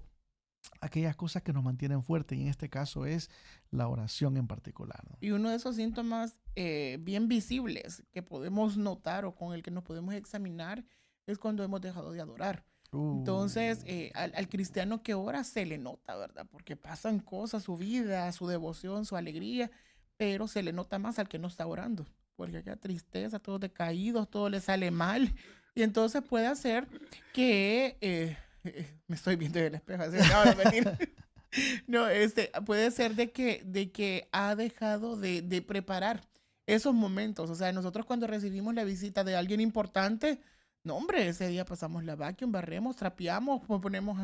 aquellas cosas que nos mantienen fuertes y en este caso es la oración en particular, ¿no?
Y uno de esos síntomas bien visibles que podemos notar o con el que nos podemos examinar es cuando hemos dejado de adorar. Entonces,
Uh,
al cristiano que ora se le nota, ¿verdad? Porque pasan cosas, su vida, su devoción, su alegría, pero se le nota más al que no está orando, porque acá tristeza, todos decaídos, todo le sale mal. Y entonces puede hacer que, me estoy viendo en el espejo, así me acaba de venir. No, puede ser de que ha dejado de preparar esos momentos. O sea, nosotros cuando recibimos la visita de alguien importante, no, hombre, ese día pasamos la vacuum, barremos, trapeamos, ponemos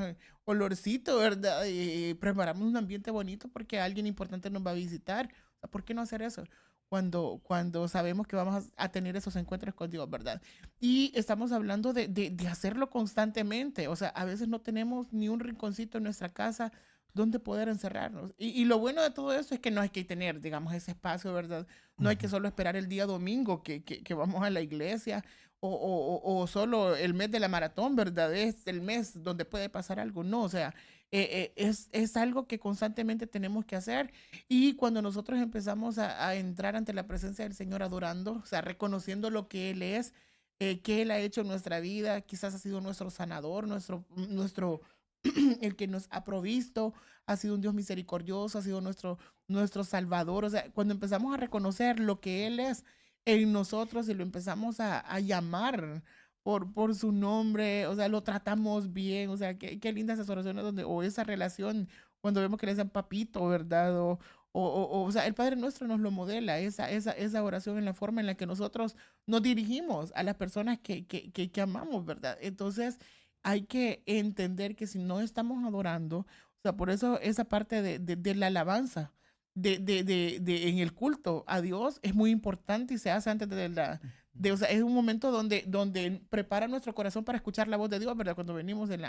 olorcito, ¿verdad? Y preparamos un ambiente bonito porque alguien importante nos va a visitar. O sea, ¿por qué no hacer eso? Cuando sabemos que vamos a tener esos encuentros con Dios, ¿verdad? Y estamos hablando de hacerlo constantemente. O sea, a veces no tenemos ni un rinconcito en nuestra casa donde poder encerrarnos. Y lo bueno de todo eso es que no hay que tener, digamos, ese espacio, ¿verdad? No hay que
ujú.
solo esperar el día domingo que vamos a la iglesia o solo el mes de la maratón, ¿verdad? Es el mes donde puede pasar algo. No, o sea, es algo que constantemente tenemos que hacer. Y cuando nosotros empezamos a entrar ante la presencia del Señor adorando, o sea, reconociendo lo que Él es, que Él ha hecho en nuestra vida, quizás ha sido nuestro sanador, nuestro el que nos ha provisto, ha sido un Dios misericordioso, ha sido nuestro Salvador. O sea, cuando empezamos a reconocer lo que Él es en nosotros y lo empezamos a llamar por su nombre, o sea, lo tratamos bien, o sea, qué lindas esas oraciones donde, o esa relación, cuando vemos que le dicen papito, ¿verdad? O sea, el Padre Nuestro nos lo modela, esa oración en la forma en la que nosotros nos dirigimos a las personas que amamos, ¿verdad? Entonces, hay que entender que si no estamos adorando, o sea, por eso esa parte de la alabanza, en el culto a Dios es muy importante y se hace antes o sea, es un momento donde prepara nuestro corazón para escuchar la voz de Dios, ¿verdad? Cuando venimos en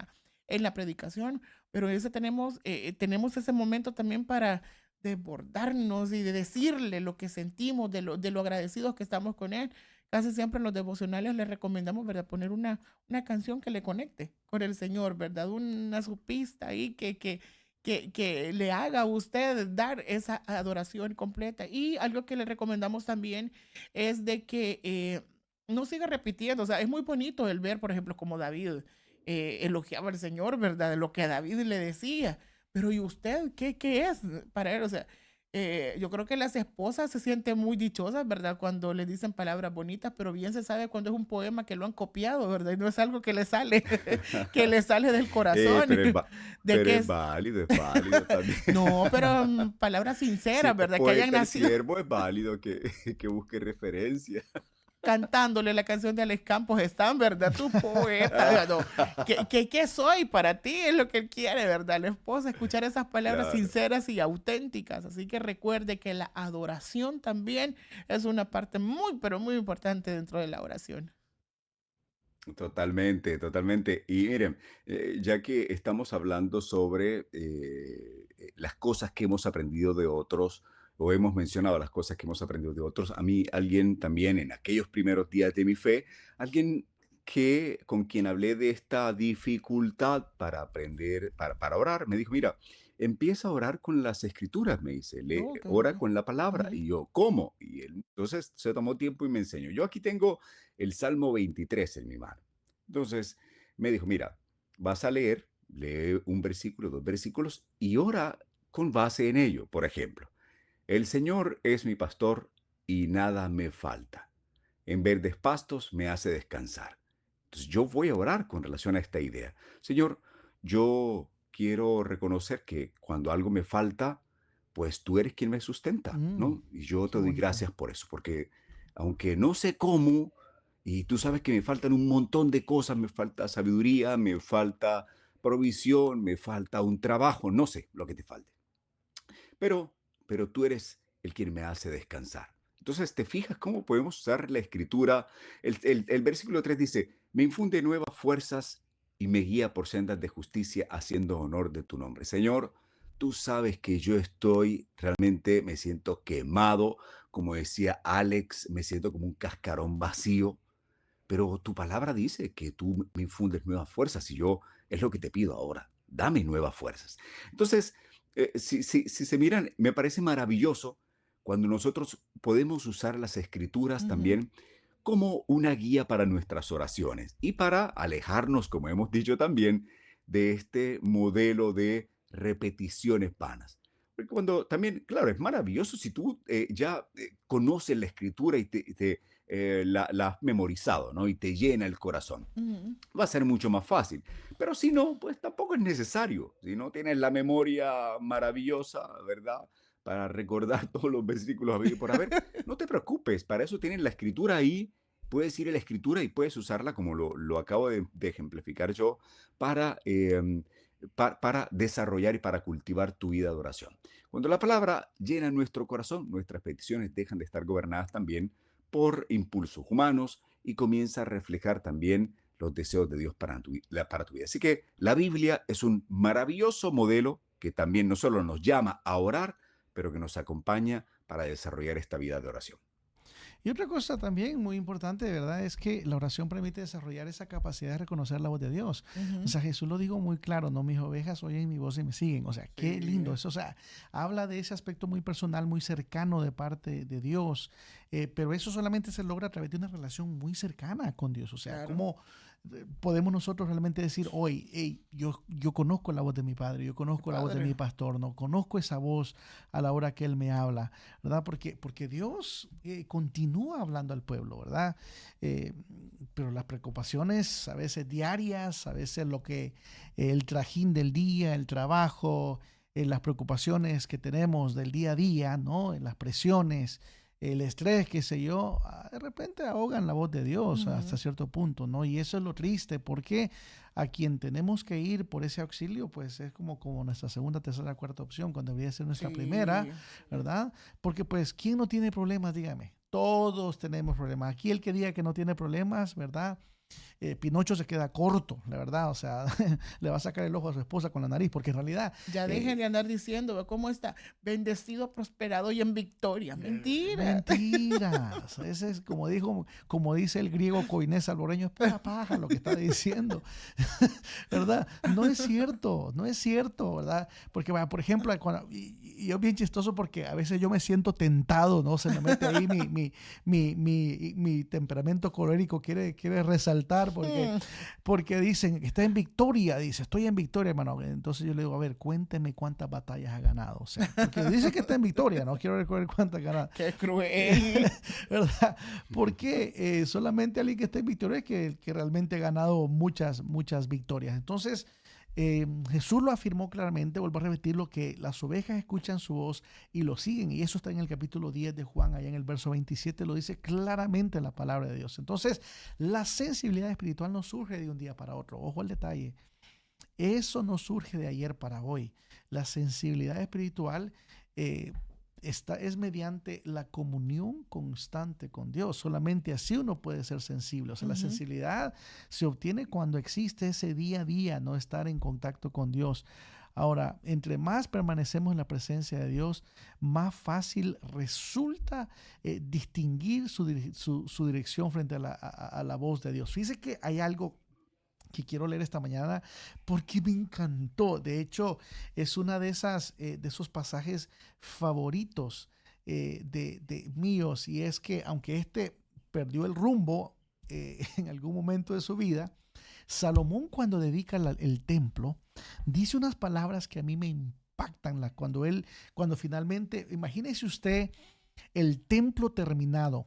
la predicación, pero ese tenemos ese momento también para desbordarnos y de decirle lo que sentimos, de lo agradecidos que estamos con Él. Casi siempre en los devocionales les recomendamos, ¿verdad? Poner una canción que le conecte con el Señor, ¿verdad? Una supista ahí que le haga a usted dar esa adoración completa. Y algo que le recomendamos también es de que no siga repitiendo. O sea, es muy bonito el ver, por ejemplo, como David elogiaba al Señor, ¿verdad? De lo que a David le decía. Pero ¿y usted qué es para él? O sea, Yo creo que las esposas se sienten muy dichosas, ¿verdad? Cuando les dicen palabras bonitas, pero bien se sabe cuando es un poema que lo han copiado, ¿verdad? Y no es algo que le sale, que le sale del
Eh,
corazón,
pero es, va-
de
pero
que es,
es válido también.
no, pero palabras
Si
sinceras,
el
¿verdad? Que hayan
poeta, el
nacido
siervo, es válido que, que busque referencia.
cantándole la canción de Alex Campos están, ¿verdad? Tu poeta, ¿verdad? No, ¿qué soy para ti? Es lo que él quiere, ¿verdad? La esposa, escuchar esas palabras
Claro,
sinceras y auténticas. Así que recuerde que la adoración también es una parte muy, pero muy importante dentro de la oración.
totalmente, totalmente. Y miren, ya que estamos hablando sobre las cosas que hemos aprendido de otros, o hemos mencionado las cosas que hemos aprendido de otros, a mí alguien también en aquellos primeros días de mi fe, alguien que con quien hablé de esta dificultad para aprender, para orar, me dijo, mira, empieza a orar con las escrituras, me dice,
Oh, qué
ora
bonito.
con la palabra.
Ujú.
Y yo, ¿cómo? Y él entonces se tomó tiempo y me enseñó. Yo aquí tengo el Salmo 23 en mi mano. Entonces me dijo, mira, vas a leer, lee un versículo, dos versículos y ora con base en ello. Por ejemplo, el Señor es mi pastor y nada me falta. En verdes pastos me hace descansar. Entonces yo voy a orar con relación a esta idea. Señor, yo quiero reconocer que cuando algo me falta, pues tú eres quien me sustenta,
Mm,
¿no? Y yo
qué
te doy
bonito.
gracias por eso, porque aunque no sé cómo, y tú sabes que me faltan un montón de cosas, me falta sabiduría, me falta provisión, me falta un trabajo, no sé lo que te falte. Pero, pero tú eres el quien me hace descansar. Entonces, ¿te fijas cómo podemos usar la escritura? El versículo 3 dice, me infunde nuevas fuerzas y me guía por sendas de justicia haciendo honor de tu nombre. Señor, tú sabes que yo estoy, realmente me siento quemado, como decía Alex, me siento como un cascarón vacío, pero tu palabra dice que tú me infundes nuevas fuerzas y yo es lo que te pido ahora. Dame nuevas fuerzas. Entonces, si se miran, me parece maravilloso cuando nosotros podemos usar las escrituras
Ujú.
también como una guía para nuestras oraciones y para alejarnos, como hemos dicho también, de este modelo de repeticiones vanas. Porque cuando también, claro, es maravilloso si tú ya conoces la escritura y la has memorizado, ¿no? Y te llena el corazón.
Ujú.
Va a ser mucho más fácil. Pero si no, pues tampoco es necesario. Si no tienes la memoria maravillosa, ¿verdad? Para recordar todos los versículos habidos y por haber, no te preocupes. Para eso tienes la escritura ahí. Puedes ir a la escritura y puedes usarla como lo acabo de ejemplificar yo para, para desarrollar y para cultivar tu vida de oración. Cuando la palabra llena nuestro corazón, nuestras peticiones dejan de estar gobernadas también por impulsos humanos y comienza a reflejar también los deseos de Dios para tu vida. Así que la Biblia es un maravilloso modelo que también no solo nos llama a orar, pero que nos acompaña para desarrollar esta vida de oración.
Y otra cosa también muy importante, de verdad, es que la oración permite desarrollar esa capacidad de reconocer la voz de Dios. O
Ujú.
sea, Jesús lo dijo muy claro, no, mis ovejas oyen mi voz y me siguen. O sea, qué lindo
Sí,
eso. O sea, habla de ese aspecto muy personal, muy cercano de parte de Dios. Pero eso solamente se logra a través de una relación muy cercana con Dios. O sea,
claro.
cómo podemos nosotros realmente decir hoy, hey, yo conozco la voz de mi padre, yo
Qué
conozco la voz de mi
padre.
pastor, no conozco esa voz a la hora que él me habla, ¿verdad? Porque Dios continúa hablando al pueblo, ¿verdad? Eh, pero las preocupaciones a veces diarias, a veces lo que el trajín del día, el trabajo, las preocupaciones que tenemos del día a día, ¿no? Las presiones, el estrés, qué sé yo, de repente ahogan la voz de Dios hasta
Ujú.
cierto punto, ¿no? Y eso es lo triste, porque a quien tenemos que ir por ese auxilio, pues es como nuestra segunda, tercera, cuarta opción, cuando debería ser nuestra primera,
Sí, sí.
¿verdad? Porque pues, ¿quién no tiene problemas? Dígame. Todos tenemos problemas. Aquí el que diga que no tiene problemas, ¿verdad? Pinocho se queda corto, la verdad, o sea, le va a sacar el ojo a su esposa con la nariz, porque en realidad
Ya dejen de
eh,
andar diciendo, "Ve cómo está bendecido, prosperado y en victoria". Mentira.
mentiras. Ese es como dice el griego coinés alboreño, es pura paja lo que está diciendo, ¿verdad? No es cierto, no es cierto, ¿verdad? Porque, bueno, por ejemplo, y es bien chistoso porque a veces yo me siento tentado, ¿no? Se me mete ahí mi temperamento colérico, quiere resaltar saltar
Mm,
porque dicen que está en victoria, dice, estoy en victoria, hermano. Entonces yo le digo, a ver, cuénteme cuántas batallas ha ganado. O sea, porque dice que está en victoria, no quiero recordar cuántas ha ganado.
qué cruel.
¿Verdad? Porque solamente alguien que está en victoria es que realmente ha ganado muchas, muchas victorias. Entonces, Jesús lo afirmó claramente, vuelvo a repetirlo, que las ovejas escuchan su voz y lo siguen. Y eso está en el capítulo 10 de Juan, allá en el verso 27, lo dice claramente la palabra de Dios. Entonces, la sensibilidad espiritual no surge de un día para otro. Ojo al detalle. Eso no surge de ayer para hoy. La sensibilidad espiritual eh, es mediante la comunión constante con Dios. Solamente así uno puede ser sensible. O sea, la
Ujú.
sensibilidad se obtiene cuando existe ese día a día, no estar en contacto con Dios. Ahora, entre más permanecemos en la presencia de Dios, más fácil resulta distinguir su dirección frente a la voz de Dios. Fíjese que hay algo que quiero leer esta mañana porque me encantó. De hecho, es una de esos pasajes favoritos de míos, y es que aunque este perdió el rumbo en algún momento de su vida, Salomón, cuando dedica el templo, dice unas palabras que a mí me impactan. Cuando finalmente, imagínese usted el templo terminado,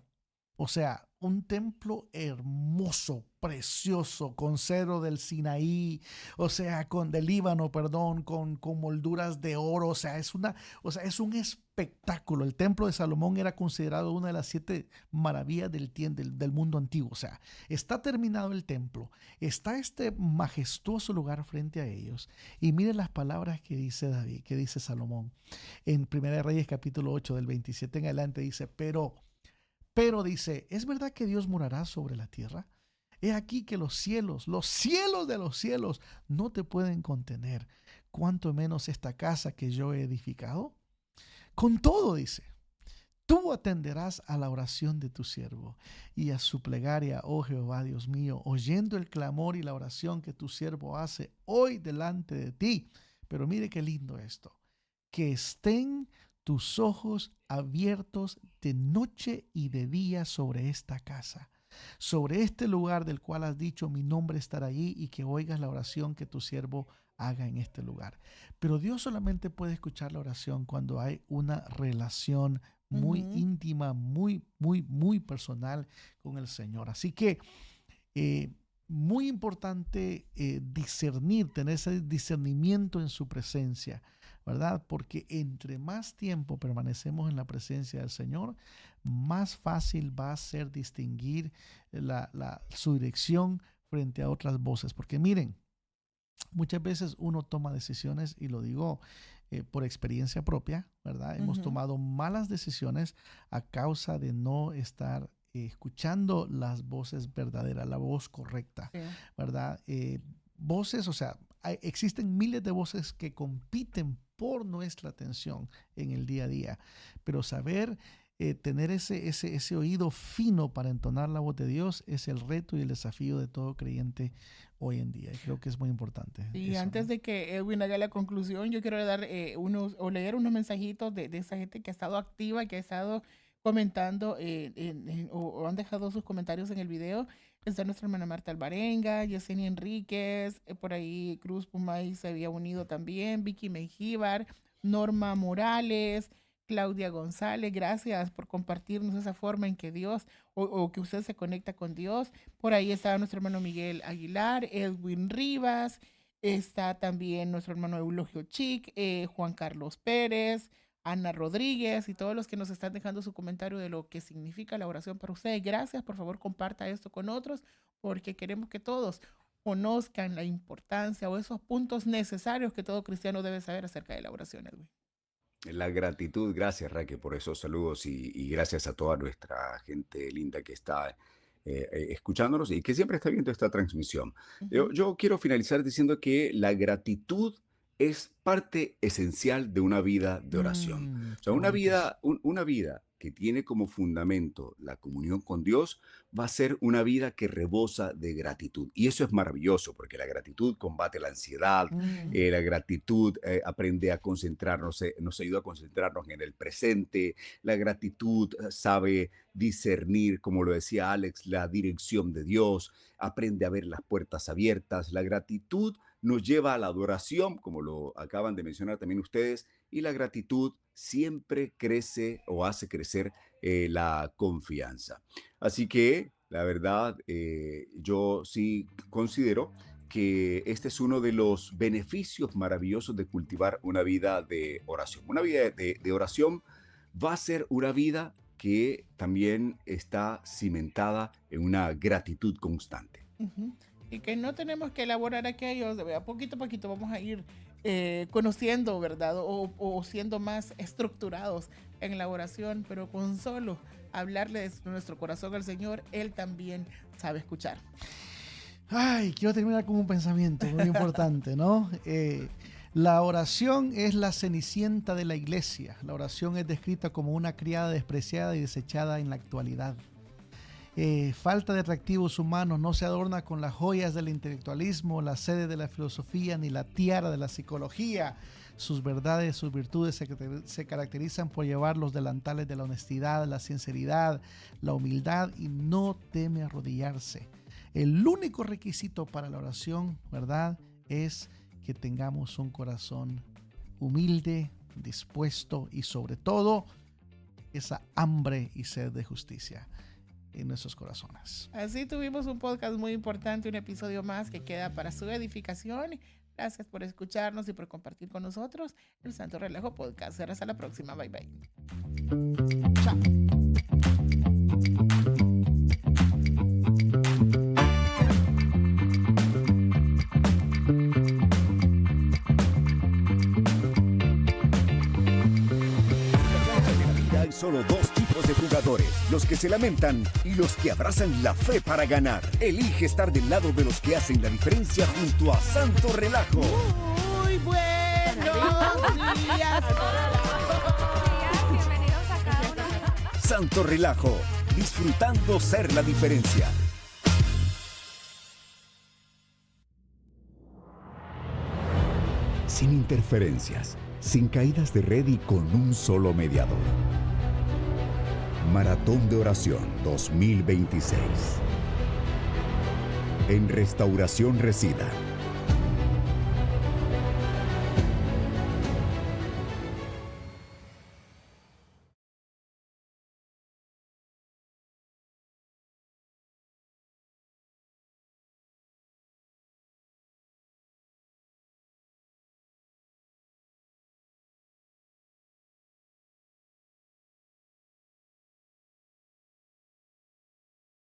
o sea, un templo hermoso, precioso, con cedro del Sinaí, o sea, del Líbano, perdón, con molduras de oro, o sea, es un espectáculo. El templo de Salomón era considerado una de las 7 maravillas del mundo antiguo. O sea, está terminado el templo, está este majestuoso lugar frente a ellos, y miren las palabras que dice David, que dice Salomón. En Primera de Reyes capítulo 8 del 27 en adelante dice, pero dice, ¿es verdad que Dios morará sobre la tierra? He aquí que los cielos de los cielos, no te pueden contener, cuanto menos esta casa que yo he edificado. Con todo, dice, tú atenderás a la oración de tu siervo y a su plegaria, oh Jehová, Dios mío, oyendo el clamor y la oración que tu siervo hace hoy delante de ti. Pero mire qué lindo esto, que estén tus ojos abiertos de noche y de día sobre esta casa, sobre este lugar del cual has dicho mi nombre estará allí, y que oigas la oración que tu siervo haga en este lugar. Pero Dios solamente puede escuchar la oración cuando hay una relación muy
Ujú.
íntima, muy, muy, muy personal con el Señor. Así que eh, muy importante discernir, tener ese discernimiento en su presencia, ¿verdad? Porque entre más tiempo permanecemos en la presencia del Señor, más fácil va a ser distinguir su dirección frente a otras voces. Porque miren, muchas veces uno toma decisiones, y lo digo por experiencia propia, ¿verdad? Hemos
Ujú.
tomado malas decisiones a causa de no estar escuchando las voces verdaderas, la voz correcta,
Sí.
¿verdad? Voces, o sea, existen miles de voces que compiten por nuestra atención en el día a día, pero saber tener ese oído fino para entonar la voz de Dios es el reto y el desafío de todo creyente hoy en día. Y creo que es muy importante
Y
eso,
antes
¿no?
de que Edwin haga la conclusión, yo quiero dar unos o leer unos mensajitos de esa gente que ha estado activa, que ha estado comentando o han dejado sus comentarios en el video. Está nuestra hermana Marta Alvarenga, Yesenia Enríquez, por ahí Cruz Pumay se había unido también, Vicky Mengíbar, Norma Morales, Claudia González, gracias por compartirnos esa forma en que Dios o que usted se conecta con Dios. Por ahí está nuestro hermano Miguel Aguilar, Edwin Rivas, está también nuestro hermano Eulogio Chic, Juan Carlos Pérez, Ana Rodríguez y todos los que nos están dejando su comentario de lo que significa la oración para ustedes. Gracias, por favor comparta esto con otros porque queremos que todos conozcan la importancia o esos puntos necesarios que todo cristiano debe saber acerca de la oración, Edwin.
La gratitud, gracias Raque por esos saludos y gracias a toda nuestra gente linda que está escuchándonos y que siempre está viendo esta transmisión. Yo,
Ujú.
yo quiero finalizar diciendo que la gratitud es parte esencial de una vida de oración. O
Qué
sea,
bonito eso.
una vida que tiene como fundamento la comunión con Dios va a ser una vida que rebosa de gratitud. Y eso es maravilloso porque la gratitud combate la ansiedad,
Mm,
la gratitud aprende a concentrarnos, nos ayuda a concentrarnos en el presente, la gratitud sabe discernir, como lo decía Alex, la dirección de Dios, aprende a ver las puertas abiertas, la gratitud nos lleva a la adoración, como lo acaban de mencionar también ustedes, y la gratitud siempre crece o hace crecer la confianza. Así que, la verdad, yo sí considero que este es uno de los beneficios maravillosos de cultivar una vida de oración. Una vida de oración va a ser una vida que también está cimentada en una gratitud constante.
Ujú. Y que no tenemos que elaborar aquellos, de verdad, poquito a poquito vamos a ir conociendo, ¿verdad? O siendo más estructurados en la oración, pero con solo hablarle de nuestro corazón al Señor, Él también sabe escuchar.
Ay, quiero terminar con un pensamiento muy importante, ¿no? La oración es la cenicienta de la iglesia. La oración es descrita como una criada despreciada y desechada en la actualidad. Falta de atractivos humanos, no se adorna con las joyas del intelectualismo, la sede de la filosofía, ni la tiara de la psicología. Sus verdades, sus virtudes se caracterizan por llevar los delantales de la honestidad, la sinceridad, la humildad y no teme arrodillarse. El único requisito para la oración, ¿verdad?, es que tengamos un corazón humilde, dispuesto y sobre todo esa hambre y sed de justicia en nuestros corazones.
Así tuvimos un podcast muy importante, un episodio más que queda para su edificación. Gracias por escucharnos y por compartir con nosotros el Santo Relajo Podcast. Hasta la próxima. Bye bye.
Chao.
Hay solo dos tipos de jugadores, los que se lamentan y los que abrazan la fe para ganar. Elige estar del lado de los que hacen la diferencia junto a Santo Relajo.
Muy buenos días.
Bienvenidos a cada uno.
Santo Relajo, disfrutando ser la diferencia. Sin interferencias, sin caídas de red y con un solo mediador. Maratón de Oración 2026. En Restauración Resida.